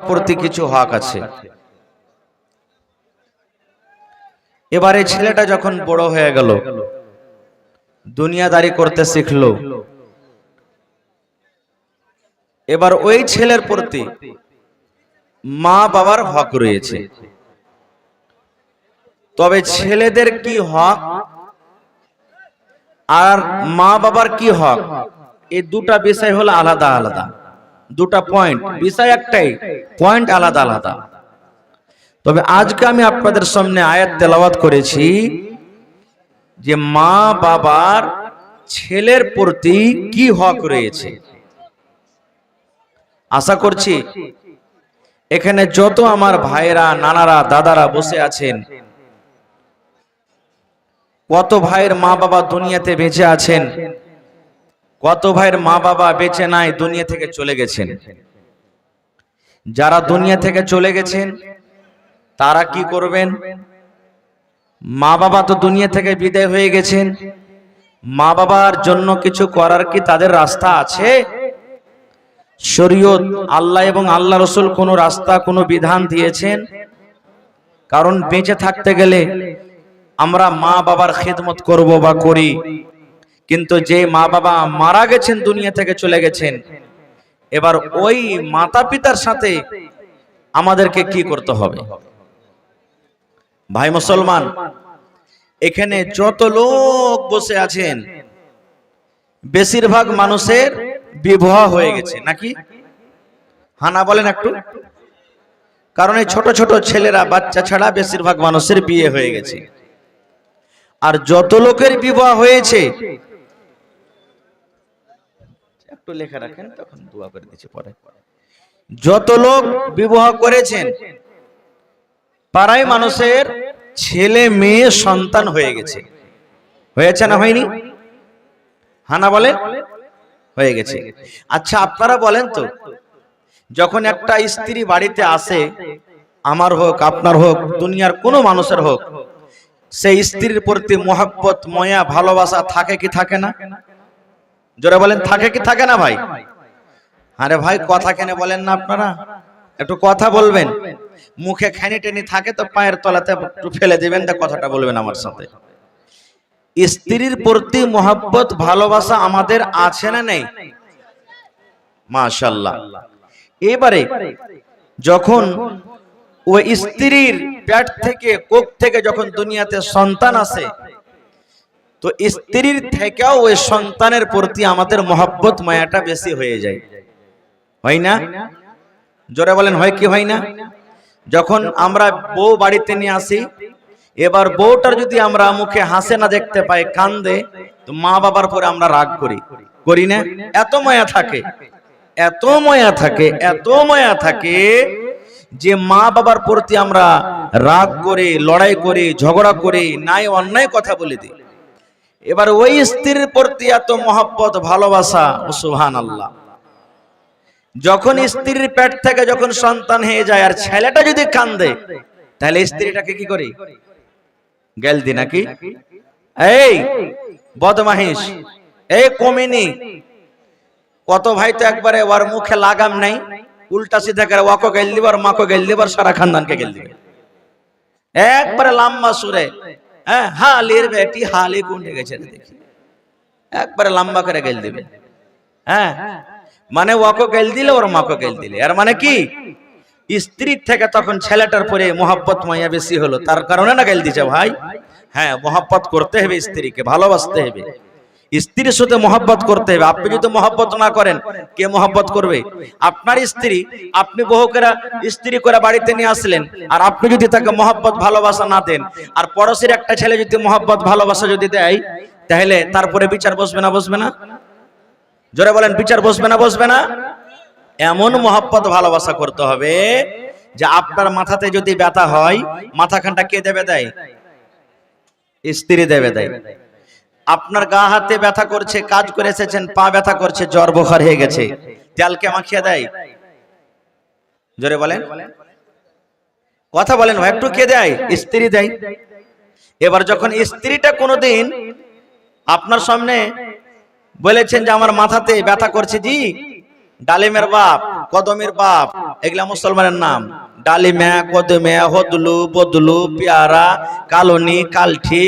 প্রতি কিছু হক আছে। এবারে ছেলেটা যখন বড় হয়ে গেল, দুনিয়াদারি করতে শিখলো, এবার ওই ছেলের প্রতি মা বাবার হক রয়েছে। তবে ছেলেদের কি হক আর মা বাবার কি হক, এই দুটা বিষয় হলো আলাদা আলাদা, দুটা পয়েন্ট, বিষয় একটাই, পয়েন্ট আলাদা আলাদা। তবে আজকে আমি আপনাদের সামনে আয়াত তেলাওয়াত করেছি যে মা বাবার ছেলের প্রতি কি হক রয়েছে। আশা করছি এখানে যত আমার ভাইরা, নানারা, দাদারা বসে আছেন, কত ভাইয়ের মা বাবা দুনিয়াতে বেঁচে আছেন, কত ভাইয়ের মা বাবা বেঁচে নাই, দুনিয়া থেকে চলে গেছেন। যারা দুনিয়া থেকে চলে গেছেন তারা কি করবেন? মা বাবা তো দুনিয়া থেকে বিদায় হয়ে গেছেন, মা বাবার জন্য কিছু করার কি তাদের রাস্তা আছে? শরীয়ত, আল্লাহ এবং আল্লাহ রসুল কোন রাস্তা, কোন বিধান দিয়েছেন? কারণ বেঁচে থাকতে গেলে আমরা মা বাবার খিদমত করব বা করি, কিন্তু যে মা বাবা মারা গেছেন, দুনিয়া থেকে চলে গেছেন, এবার ওই মাতা পিতার সাথে আমাদেরকে কি করতে হবে? ভাই মুসলমান, এখানে যত লোক বসে আছেন বেশিরভাগ মানুষের বিবাহ হয়ে গেছে নাকি? হানা বলেন একটু। কারণ এই ছোট ছোট ছেলেরা, বাচ্চা ছাড়া বেশিরভাগ মানুষের বিয়ে হয়ে গেছে। আর যত লোকের বিবাহ হয়েছে, একটু লেখা রাখেন, তখন দোয়া করে দিচ্ছি পরে। যত লোক বিবাহ করেছেন, পাড়ায় মানুষের ছেলে মেয়ে সন্তান হয়ে গেছে। হয়েছে না হয়নি? হানা বলে হয়ে গেছে। আচ্ছা আপনারা বলেন তো, যখন একটা স্ত্রী বাড়িতে আসে, আমার হোক, আপনার হোক, দুনিয়ার কোনো মানুষের হোক, সেই স্ত্রীর প্রতি মহব্বত, মায়া, ভালোবাসা থাকে কি থাকে না? জোরে বলেন, থাকে কি থাকে না ভাই? আরে ভাই কথা কেন বলেন না আপনারা? একটু কথা বলবেন। মুখে খানি টেনি থাকে তো পায়ের তলাতে একটু ফেলে দিবেন, তা কথাটা বলবেন আমার সাথে। স্ত্রীর প্রতি মহব্বত, ভালোবাসা আমাদের আছে না নেই? মাশাআল্লাহ। এবারে যখন ওই স্ত্রীর পেট থেকে, কোখ থেকে যখন দুনিয়াতে সন্তান আসে, তো স্ত্রীর থেকেও ওই সন্তানের প্রতি আমাদের মহব্বত, মায়াটা বেশি হয়ে যায়, হয় না? জোরে বলেন, হয় কি হয় না? যখন আমরা বউ বাড়িতে নিয়ে আসি, এবার বউটার যদি আমরা মুখে হাসে না দেখতে পাই, কান্দে, তো মা বাবার পরে আমরা রাগ করি, করি না? এত মায়া থাকে, এত মায়া থাকে, এত মায়া থাকে যে মা বাবার প্রতি আমরা রাগ করে, লড়াই করে, ঝগড়া করে, নাই অন্যায় কথা বলে দিই। এবার ওই স্ত্রীর প্রতি এত মহব্বত, ভালোবাসা, সুবহানাল্লাহ। যখন স্ত্রীর পেট থেকে যখন সন্তান হয়ে যায়, আর ছেলেটা যদি কান্দে, তাহলে স্ত্রীটাকে কি করি? গেল দি নাকি? এই বদমাহিস, এই কমিনি। কত ভাই তো একবারে ওর মুখে লাগাম নাই, উল্টা সিধা করে ওকে গেল দিবার, মাকে গেল দিবার, সারা খানদানকে গেল দিবে একবারে লম্বা সুরে। হ্যাঁ, হালির বেটি হালি কুন্ডে গেছে দেখি, একবারে লম্বা করে গেল দিবে। হ্যাঁ, মানে ওকে গেল দিলে, ওর মাকে গেল দিলে। আর মানে কি? স্ত্রীর থেকে তখন ছেলেটার পরে মহব্বত, মায়া বেশি হলো, তার কারণে না গেল দিছে ভাই। হ্যাঁ, মহব্বত করতে হবে, স্ত্রীকে ভালোবাসতে হবে, স্ত্রীর সাথে মহব্বত করতে হবে। আপনি যদি মহব্বত না করেন, কে মহব্বত করবে? আপনার স্ত্রী, আপনি বহু করে স্ত্রী করে বাড়িতে নিয়ে আসলেন, আর আপনি যদি তাকে মহব্বত, ভালোবাসা না দেন, আর পড়োশির একটা ছেলে যদি মহব্বত, ভালোবাসা যদি দেয়, তাহলে তারপরে বিচার বসবে না? বসবে না? জোরে বলেন, বিচার বসবে না? বসবে না? এমন মহব্বত, ভালোবাসা করতে হবে যে আপনার মাথাতে যদি ব্যথা হয়, মাথাখানটা কে দেবে দেয়? স্ত্রী দেবে দেয়। আপনার গা হাতে ব্যথা করছে, কাজ করে এসেছেন, পা ব্যথা করছে, জ্বর বোখার হয়ে গেছে, তেলকে মাখিয়ে দেয়? জোরে বলেন, কথা বলেন ভাই, একটু কে দেয়? স্ত্রী দেয়। এবার যখন স্ত্রীটা কোনোদিন আপনার সামনে বলেছেন যে আমার মাথাতে ব্যথা করছে জি, ডালিমের বাপ, কদমের বাপ, এগুলা মুসলমানের নাম। ডালিমা, কদমে, হদলু, বদলু, পেয়ারা, কালনি, কালঠি,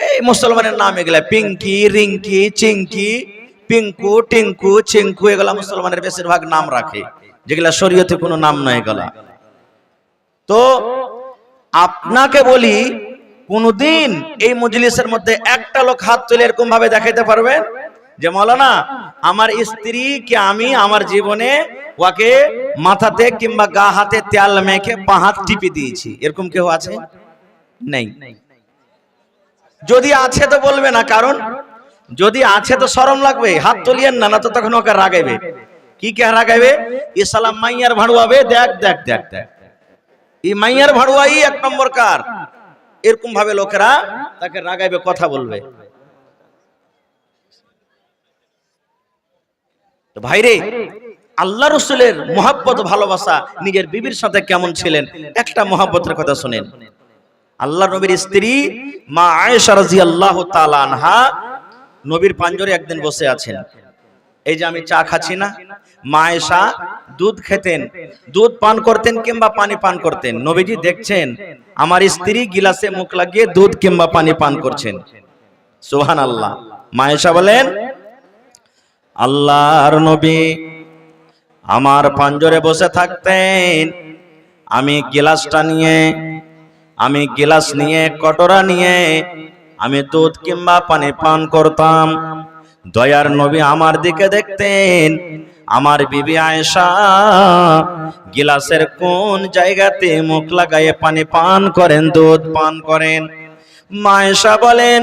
এই মুসলমানের নাম এগুলা। পিঙ্কি, রিঙ্কি, চিঙ্কি, পিঙ্কু, টিঙ্কু, চিঙ্কু, এগুলা মুসলমানের বেশিরভাগ নাম রাখে, যেগুলা শরীয়তে কোনো নাম নয় এগুলা। তো আপনাকে বলি, কোনদিন এই মজলিসের মধ্যে একটা লোক হাত তুলে এরকম ভাবে দেখাইতে পারবেন যে মাওলানা আমার স্ত্রীকে আমি আমার জীবনে ওকে মাথাতে কিংবা গা হাতে তেল মেখে পা হাত টিপে দিয়েছি, এরকম কেউ আছে? নেই। যদি আছে তো বলবে না, কারণ যদি আছে তো শরম লাগবে, হাত তুলিয়েন না, না তো তখন ওকে রাগাইবে। কি কে রাগাইবে? ইসলাম মাইয়ার ভাড়ুয়াবে, দেখ দেখ দেখ দেখ, এই মাইয়ার ভাড়ুয়াই এক নম্বর কার, এরকম ভাবে লোকেরা তাকে রাগাইবে, কথা বলবে। তো ভাইরে, আল্লাহ রাসূলের মহব্বত ভালোবাসা নিজের বিবির সাথে কেমন ছিলেন, একটা মহব্বতের কথা শুনেন। আল্লাহ নবীর স্ত্রী মা আয়েশা রাদিয়াল্লাহু তাআলা আনহা নবীর পাঞ্জরে একদিন বসে আছেন। এই যে আমি চা খাচ্ছি না, মা আয়েশা দুধ খেতেন, দুধ পান করতেন কিংবা পানি পান করতেন। নবীজি দেখছেন আমার স্ত্রী গিলাসে মুখ লাগিয়ে দুধ কিংবা পানি পান করছেন। সুবহানাল্লাহ। মা আয়েশা বলেন, আল্লাহর নবী আমার পাঞ্জরে বসে থাকতেন, আমি গিলাস নিয়ে কটোরা নিয়ে আমি দুধ কিংবা পানি পান করতাম। দয়ার নবী আমার দিকে দেখতেন, আমার বিবি আয়েশা গিলাসের কোন জায়গাতে মুখ লাগায়ে পানি পান করেন, দুধ পান করেন। মা আয়েশা বলেন,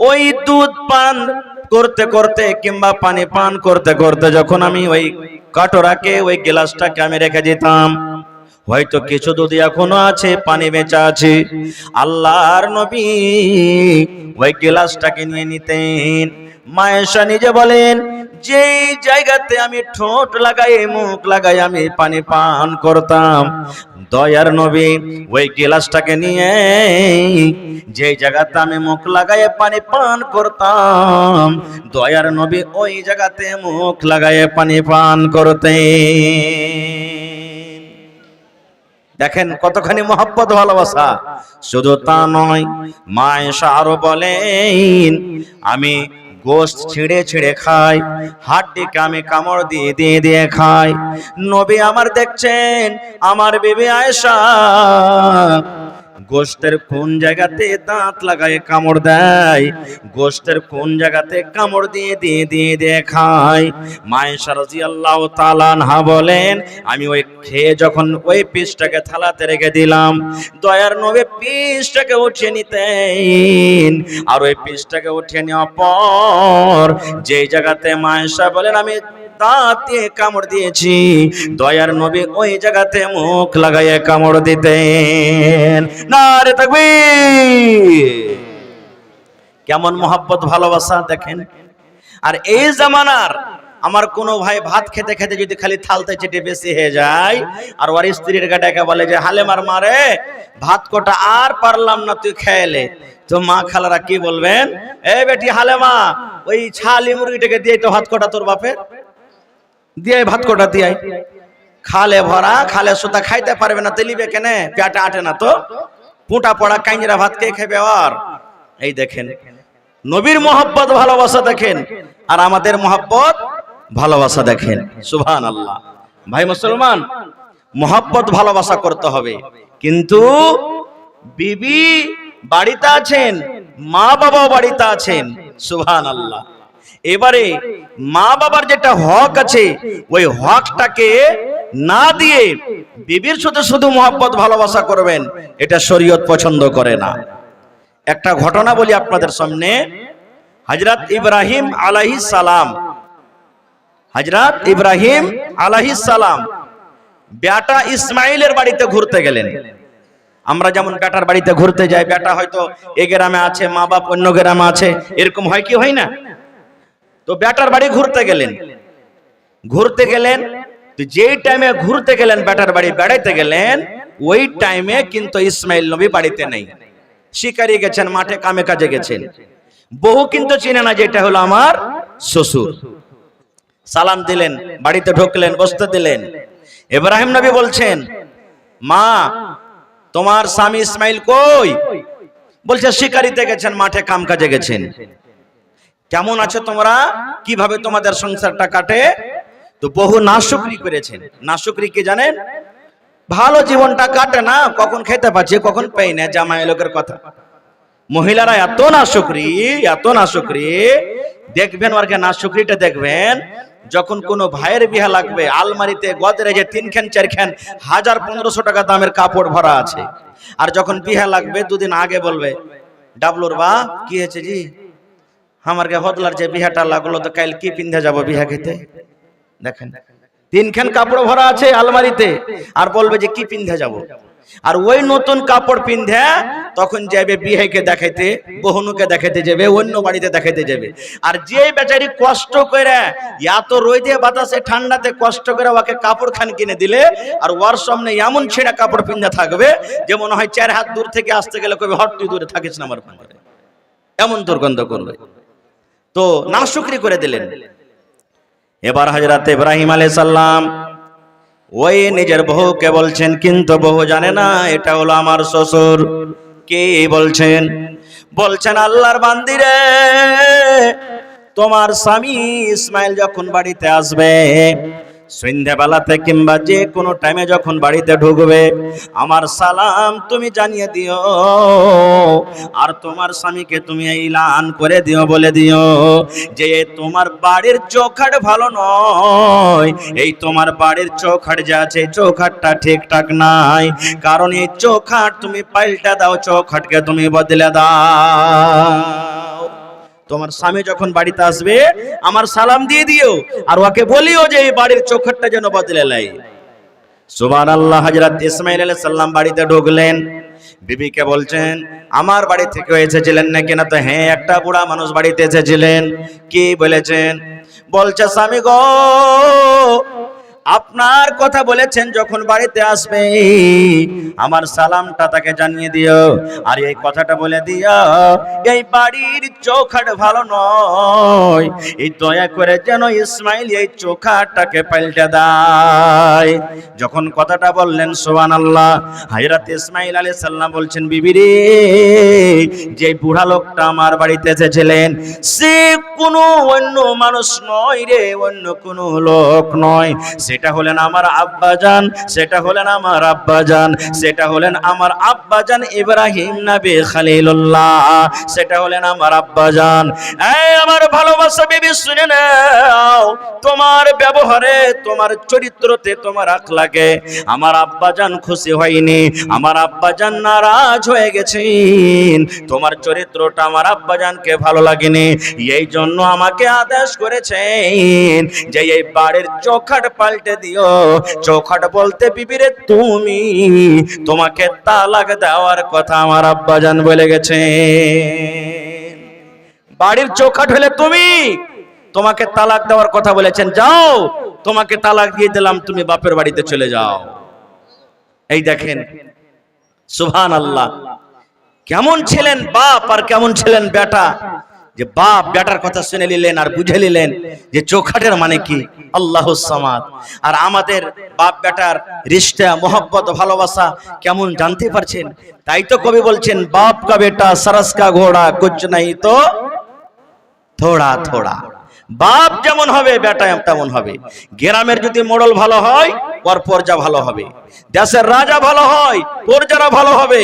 ওই দুধ পান করতে করতে কিংবা পানি পান করতে করতে যখন আমি ওই কাটোরাকে, ওই গিলাসটাকে আমি রেখে দিতাম, হয়তো কিছু দুধ এখনো আছে, পানি বেঁচে আছে, আল্লাহর নবী ওই গিলাসটাকে নিয়ে নিতেন। মা আয়েশা নিজে বলেন, যেই জায়গাতে আমি ঠোঁট লাগাই, মুখ লাগাই আমি পানি পান করতাম, দয়ার নবী ওই গিলাসটাকে নিয়ে যেই জায়গাতে আমি মুখ লাগাই পানি পান করতাম, দয়ার নবী ওই জায়গাতে মুখ লাগাই পানি পান করতেন। দেখেন কতখানি মহব্বত ভালোবাসা। শুধু তা নয়, মা আয়েশা আরো বলেন, আমি গোশত ছিঁড়ে ছিঁড়ে খাই, হাড্ডিকে আমি কামড় দিয়ে দিয়ে দিয়ে খাই। নবী আমার দেখছেন আমার বিবি আয়েশা গোশতের কোন জায়গাতে দাঁত লাগায় কামড় দেয়, গোশতের কোন জায়গাতে কামড় দিয়ে দিয়ে দিয়ে দিয়ে খায়। মা আয়েশা রাদিয়াল্লাহু তাআলা আনহা বলেন, আমি ওই খেয়ে যখন ওই পিসটাকে থালাতে রেখে দিলাম, দয়ার নবী পিসটাকে উঠিয়ে নিতেন, আর ওই পিসটাকে উঠিয়ে নেওয়ার পর যেই জায়গাতে মা আয়েশা বলেন আমি দাঁত দিয়ে কামড় দিয়েছি, দয়ার নবী ওই জায়গাতে মুখ লাগাইয়ে কামড় দিতেন। নারে তাকবীর! কেমন মহব্বত ভালোবাসা দেখেন। আর এই জামানার আমার কোনো ভাই ভাত খেতে খেতে যদি খালি থালতে চেটে বেশি হয়ে যায়, আর ওর স্ত্রীর গাটাকে বলে যে হালেমার মারে ভাত কোটা আর পারলাম না, তুই খেয়েলে, তো মা খালারা কি বলবেন, এই বেটি হালেমা ওই ছালি মুরগিটাকে দিয়ে তো ভাত কোটা তোর বাপের দিয়ে ভাত কোটা দিয়ে খালে ভরা, খালে সুতা খাইতে পারবে না, তেলিবে কেনে, পেটে আটে না তো, পুঁটা পড়া কাইঞ্জরা ভাত কে খাবে? আর এই দেখেন নবীর মহব্বত ভালোবাসা দেখেন, আর আমাদের মহব্বত ভালোবাসা দেখেন। সুবহানাল্লাহ। ভাই মুসলমান, মহব্বত ভালোবাসা করতে হবে, কিন্তু বিবি বাড়িতে আছেন, মা বাবাও বাড়িতে আছেন। সুবহানাল্লাহ। এবারে মা বাবার যেটা হক আছে, ওই হকটাকে না দিয়ে বিবির সাথে শুধু মহব্বত ভালোবাসা করবেন, এটা শরীয়ত পছন্দ করে না। একটা ঘটনা বলি আপনাদের সামনে। হযরত ইব্রাহিম আলাইহিস সালাম, হযরত ইব্রাহিম আলাইহিস সালাম বেটা ইসমাইলের বাড়িতে ঘুরতে গেলেন। আমরা যেমন বেটার বাড়িতে ঘুরতে যাই, বেটা হয়তো এই গ্রামে আছে, মা বাপ অন্য গ্রামে আছে, এরকম হয় কি হয় না? তো বেটার বাড়ি ঘুরতে গেলেন, তো যেই টাইমে ঘুরতে গেলেন, বেটার বাড়ি বেড়াইতে গেলেন, ওই টাইমে কিন্তু ইসমাইল নবী বাড়িতে নেই, শিকারি গেছেন, মাঠে কামে কাজে গেছেন। বহু কিন্তু চিনে না যে এটা হলো আমার শ্বশুর। সালাম দিলেন, বাড়িতে ঢুকলেন, বসতে দিলেন। ইব্রাহিম নবী বলছেন, মা তোমার স্বামী ইসমাইল কই? বলছে শিকারিতে গেছেন, মাঠে কাম কাজে গেছেন। কেমন আছো তোমরা? কিভাবে তোমাদের সংসারটা কাটে? তো বহু নাশুকরি করেছেন। নাশুকরি কি জানেন? ভালো জীবনটা কাটে না, কখন খেতে পাচ্ছি কখন পাই না, জামাই লোকের কথা। মহিলারা এত নাশুকরি, এত নাশুকরি, দেখবেন ওরকে নাশুকরিটা দেখবেন, যখন কোনো ভাইয়ের বিয়া লাগবে, আলমারিতে গোদরেজে 3 খান 4 খান 1000-1500 টাকা দামের কাপড় ভরা আছে। আর যখন বিয়া লাগবে 2 দিন আগে বলবে, ডাবলুর বা কি হয়েছে জি, আমারকে হদলার যে বিয়াটা লাগলো, তো কাল কি পিন্ধে যাব বিয়া খেতে? দেখেন 3 খান কাপড় ভরা আছে আলমারিতে, আর বলবে যে কি পিন্ধে যাব। আর ওই নতুন কাপড় পিন্ধে তখন যাবে বিয়েকে দেখাইতে, বহুনুকে দেখাইতে যাবে, অন্য বাড়িতে দেখাইতে যাবে। আর যে বেচারি কষ্ট করে এত রোদে বাতাসে ঠান্ডাতে কষ্ট করে ওকে কাপড় খান কিনে দিলে, আর ওর সামনে এমন ছেঁড়া কাপড় পিন্ধে থাকবে যে মনে হয় 4 হাত দূর থেকে আসতে গেলে কবে হট তুই দূরে থাকিস না আমার পাঙ্গারে, এমন দুর্গন্ধ করবে। তো নাশুকরি করে দিলেন। এবার হযরত ইব্রাহিম আলাইহিস সালাম ওই নিজের বহুকে বলছেন, কিন্তু বহু জানে না এটা হলো আমার শ্বশুর। কে বলছেন? বলছেন আল্লাহর বান্দিরে, তোমার স্বামী ইসমাইল যখন বাড়িতে আসবে, সন্ধ্যাবেলাতে কিংবা যে কোনো টাইমে যখন বাড়িতে ঢুকবে, আমার সালাম তুমি জানিয়ে দিও। আর তোমার স্বামীকে তুমি এলান করে দিও, বলে দিও যে তোমার বাড়ির চৌখাট ভালো নয়, এই তোমার বাড়ির চৌখাট যে আছে চৌখাটটা ঠিকঠাক নাই, কারণ এই চৌখাট তুমি পাল্টা দাও, চৌখাটকে তুমি বদলে দাও। তোমার স্বামী যখন বাড়িতে আসবে আমার সালাম দিয়ে দিও, আর ওকে বলিও যে এই বাড়ির চৌখাটটা যেন বদলে লাই। সুবহানাল্লাহ। হযরত ইসমাইল আলাইহিস সালাম বাড়িতে ঢুকলেন, বিবিকে বলছেন, আমার বাড়ি থেকে এসেছিলেন নাকি? না। তো হ্যাঁ, একটা বুড়া মানুষ বাড়িতে এসেছিলেন। কি বলেছেন? বলছে, স্বামী গো, আপনার কথা বলেছেন যখন বাড়িতে আসবে আমার সালামটা তাকে জানিয়ে দিও, আর এই কথাটা বলে দিও এই বাড়ির চৌখাট ভালো নয়, এই দয়া করে যেন ইসমাইল এই চৌখাটটাকে পাল্টে দেয়। যখন কথাটা বললেন, সুবহানাল্লাহ, হযরত ইসমাইল আলাইহিস সালাম বলছেন, বিবি রে, যে বুড়া লোকটা আমার বাড়িতে এসেছিলেন সে কোনো অন্য মানুষ নয় রে, অন্য কোনো লোক নয়, সেটা হলেন আমার আব্বাজান, সেটা হলেন আমার আব্বাজান, সেটা হলেন আমার আব্বাজান ইব্রাহিম নবী খলিলুল্লাহ, সেটা হলেন আমার আব্বাজান। এই আমার ভালোবাসা বিবি, শুনে নাও, তোমার ব্যবহারে, তোমার চরিত্রতে, তোমার আখলাকে আমার আব্বাজান খুশি হয়নি, আমার আব্বাজান নারাজ হয়ে গেছেন, তোমার চরিত্রটা আমার আব্বাজানকে ভালো লাগেনি, এই জন্য আমাকে আদেশ করেছেন যে এই বাড়ির চৌখাট পাল্টে দিও। চৌখাট বলতে বিবিরে তুমি, তোমাকে তালাক দেওয়ার কথা আমার আব্বাজান বলে গেছে। বাড়ির চৌখাট হলে তুমি, তোমাকে তালাক দেওয়ার কথা বলেছেন, যাও তোমাকে তালাক দিয়ে দিলাম, তুমি বাপের বাড়িতে চলে যাও। এই দেখেন সুবহানাল্লাহ, কেমন ছিলেন বাপ আর কেমন ছিলেন বেটা, যে বাপ বেটার কথা শুনে নিলেন আর বুঝে নিলেন যে চৌখাটের মানে কি, আল্লাহুস সামাদ। আর আমাদের বাপ বেটার রিশতা, মোহব্বত, ভালোবাসা কেমন জানতে পারছেন। তাই তো কবি বলছেন, বাপ কা বেটা সরস কা ঘোড়া, কুছ নাই তো থোড়া থোড়া। বাপ যেমন হবে বেটা তেমন হবে। গ্রামের যদি মোড়ল ভালো হয় ওর প্রজা ভালো হবে, দেশের রাজা ভালো হয় প্রজারা ভালো হবে।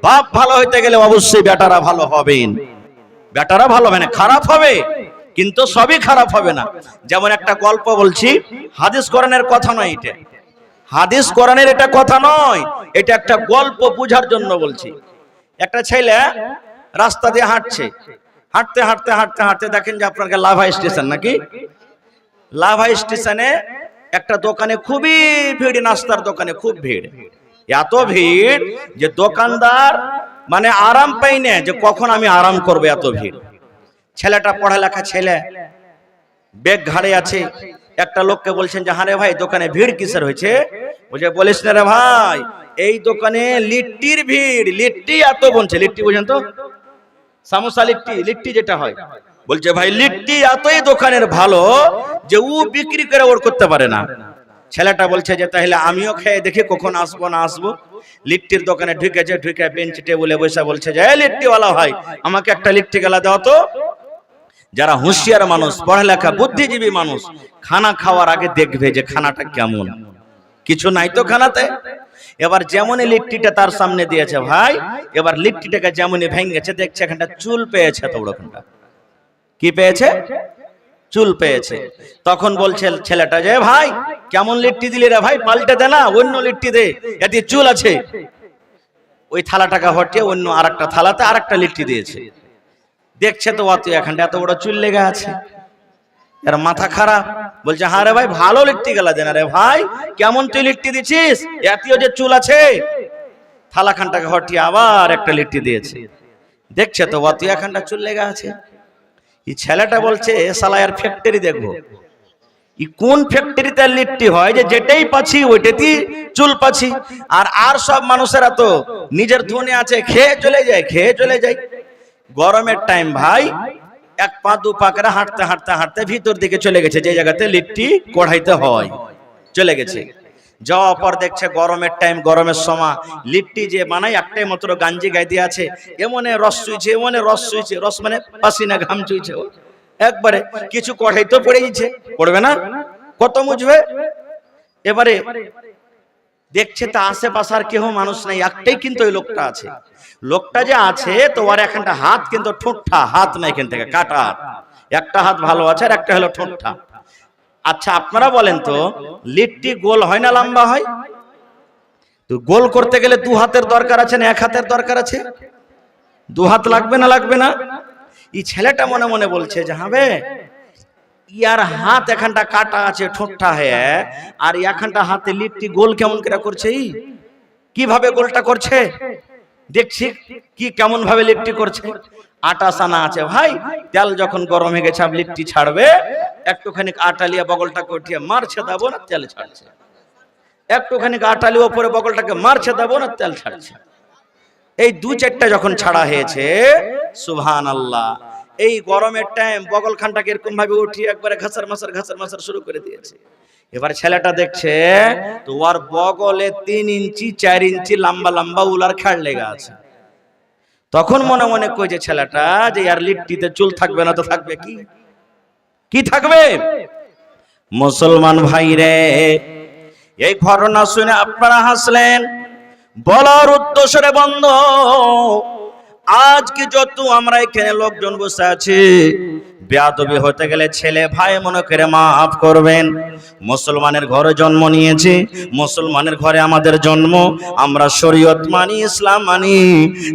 বাপ ভালো হইতে গেলে অবশ্যই বেটারা ভালো হবেন। বেটারা ভালো হবে না, খারাপ হবে, কিন্তু সবই খারাপ হবে না। যেমন একটা গল্প বলছি, হাদিস কোরআনের কথা নয় এটা, হাদিস কোরআনের এটা কথা নয়, এটা একটা গল্প বুঝার জন্য বলছি। একটা ছেলে রাস্তা দিয়ে হাঁটছে, হাঁটতে হাঁটতে হাঁটতে হাঁটতে দেখেন যে আপনার লাভা স্টেশন, নাকি লাভা স্টেশনে একটা দোকানে খুবই ভিড়, নাস্তার দোকানে খুব ভিড়, এত ভিড় যে দোকানদার মানে আরাম পাই না, যে কখন আমি আরাম করবো, এত ভিড়। ছেলেটা পড়ালেখা ছেলে, ব্যাগ ঘাড়ে আছে। একটা লোককে বলছেন যে হারে ভাই দোকানে ভিড় কিসের হয়েছে? বলছে, বলিস না রে ভাই, এই দোকানে লিট্টির ভিড়, লিট্টি এত বনছে। লিট্টি বুঝেন তো, সামোসা লিট্টি, লিট্টি যেটা হয় বলছে ভাই লিট্টি এতই দোকানের ভালো যে ও বিক্রি করে ওর করতে পারে না। ছেলেটা বলছে যে তাহলে আমিও খেয়ে দেখি কখন আসবো না আসবো। লিট্টির দোকানে ঢুকেছে, ঢুকে বেঞ্চ টেবিলে বসে বলছে যে লিট্টিওয়ালা ভাই আমাকে একটা লিট্টি গেলা দাও তো। যারা হুঁশিয়ার মানুষ, পড়ালেখা বুদ্ধিজীবী মানুষ, খানা খাওয়ার আগে দেখবে যে খানাটা কেমন, কিছু নাই তো খানাতে। এবার যেমনই লিট্টিটা তার সামনে দিয়েছে ভাই, এবার লিট্টিটাকে যেমনই ভেঙেছে দেখছে এখানটা চুল পেয়েছে। তো ওরকমটা কি পেয়েছে? চুল পেয়েছে। তখন বলছে ছেলেটা যে ভাই কেমন লিট্টি দিলি রে ভাই, পাল্টে দে না, অন্য লিট্টি দে, এতে চুল আছে। ওই থালাটাকে হটিয়ে অন্য আরেকটা থালাতে আরেকটা লিট্টি দিয়েছে। দেখছে তো অত এখানটা এত বড় চুল লেগে আছে, এর মাথা খারাপ। বলছে হ্যাঁ রে ভাই ভালো লিট্টি গেলা দেনা রে ভাই, কেমন তুই লিট্টি দিছিস, এতেও যে চুল আছে। থালা খানটাকে হটিয়ে আবার একটা লিট্টি দিয়েছে। দেখছে তো অত এখানটা চুল লেগে আছে। এই ছেলেটা বলছে শালা এর ফ্যাক্টরি দেখবো, ই কোন ফ্যাক্টরিতে লিট্টি হয় যে যেটাই পাচ্ছি ওইটাতেই চুল পাচ্ছি। আর সব মানুষেরা তো নিজের ধনে আছে, খেয়ে চলে যায়, খেয়ে চলে যায়। গরমের টাইম ভাই এক পা দু পা করে হাঁটতে হাঁটতে হাঁটতে ভিতর দিকে চলে গেছে, যে জায়গাতে লিট্টি কড়াইতে হয় চলে গেছে। যাওয়ার পর দেখছে গরমের টাইম, গরমের সময় লিট্টি যে বানায় একটাই মাত্র গাঞ্জি গায়ে দিয়ে আছে, এমনে রস চুইছে, এমনে রস চুইছে, রস মানে পাসিনা ঘাম চুইছে একবারে। কিছু কড়াই তো পড়ে গেছে, পড়বে না, কত মুছবে। এবারে দেখছে তা আশেপাশে আর কেউ মানুষ নাই, একটাই কিন্তু ওই লোকটা আছে। লোকটা যে আছে তো ওর এখানটা হাত কিন্তু ঠোঁটটা, হাত নাই এখান থেকে কাটা, একটা হাত ভালো আছে আর একটা হলো ঠোঁটটা। আচ্ছা আপনারা বলেন তো লিট্টি গোল হয় না লম্বা হয়? তো গোল করতে গেলে দু হাতের দরকার আছে না এক হাতের দরকার আছে? দু হাত লাগবে না লাগবে না? এই ছেলেটা মনে মনে বলছে যে হবে ইয়ার হাত এখানটা কাটা আছে, ঠোঁটটা হয়ে, আর এখানটা হাতে লিট্টি গোল কেমন করে করছে, কিভাবে গোলটা করছে দেখছি কি কেমন ভাবে লিট্টি করছে। আটা সানা আছে ভাই, তেল যখন গরম হয়ে গেছে আপ লিট্টি ছাড়বে, একটুখানি আটা লিয়ে বগলটাকে উঠিয়ে মারছে দেবো না তেল ছাড়ছে, একটুখানি আটা লিয়ে ওপরে বগলটাকে মারছে দেবো না তেল ছাড়ছে। এই দু চারটা যখন ছাড়া হয়েছে সুবহানাল্লাহ, এই গরমের টাইম বগল খানটাকে এরকম ভাবে উঠিয়ে একবারে ঘাসার মাসার শুরু করে দিয়েছে। এবার ছেলেটা দেখছে তো ওর বগলে 3 ইঞ্চি 4 ইঞ্চি লম্বা লম্বা উলার খেড় লেগে আছে। তখন মনে মনে কইছে ছেলেটা যে আর লিট্টিতে চুল থাকবে না তো থাকবে কি, কি থাকবে? মুসলমান ভাই রে, এই ঘটনা শুনে আপনারা হাসলেন, বলার উদ্দেশ্যে বন্ধ আজকে যত আমরা এখানে লোকজন বসে আছি, বেয়াদবি হতে গেলে ছেলে ভাই মনে করে মাফ করবেন। মুসলমানের ঘরে জন্ম নিয়েছি, মুসলমানের ঘরে আমাদের জন্ম, আমরা শরীয়ত মানি, ইসলাম মানি।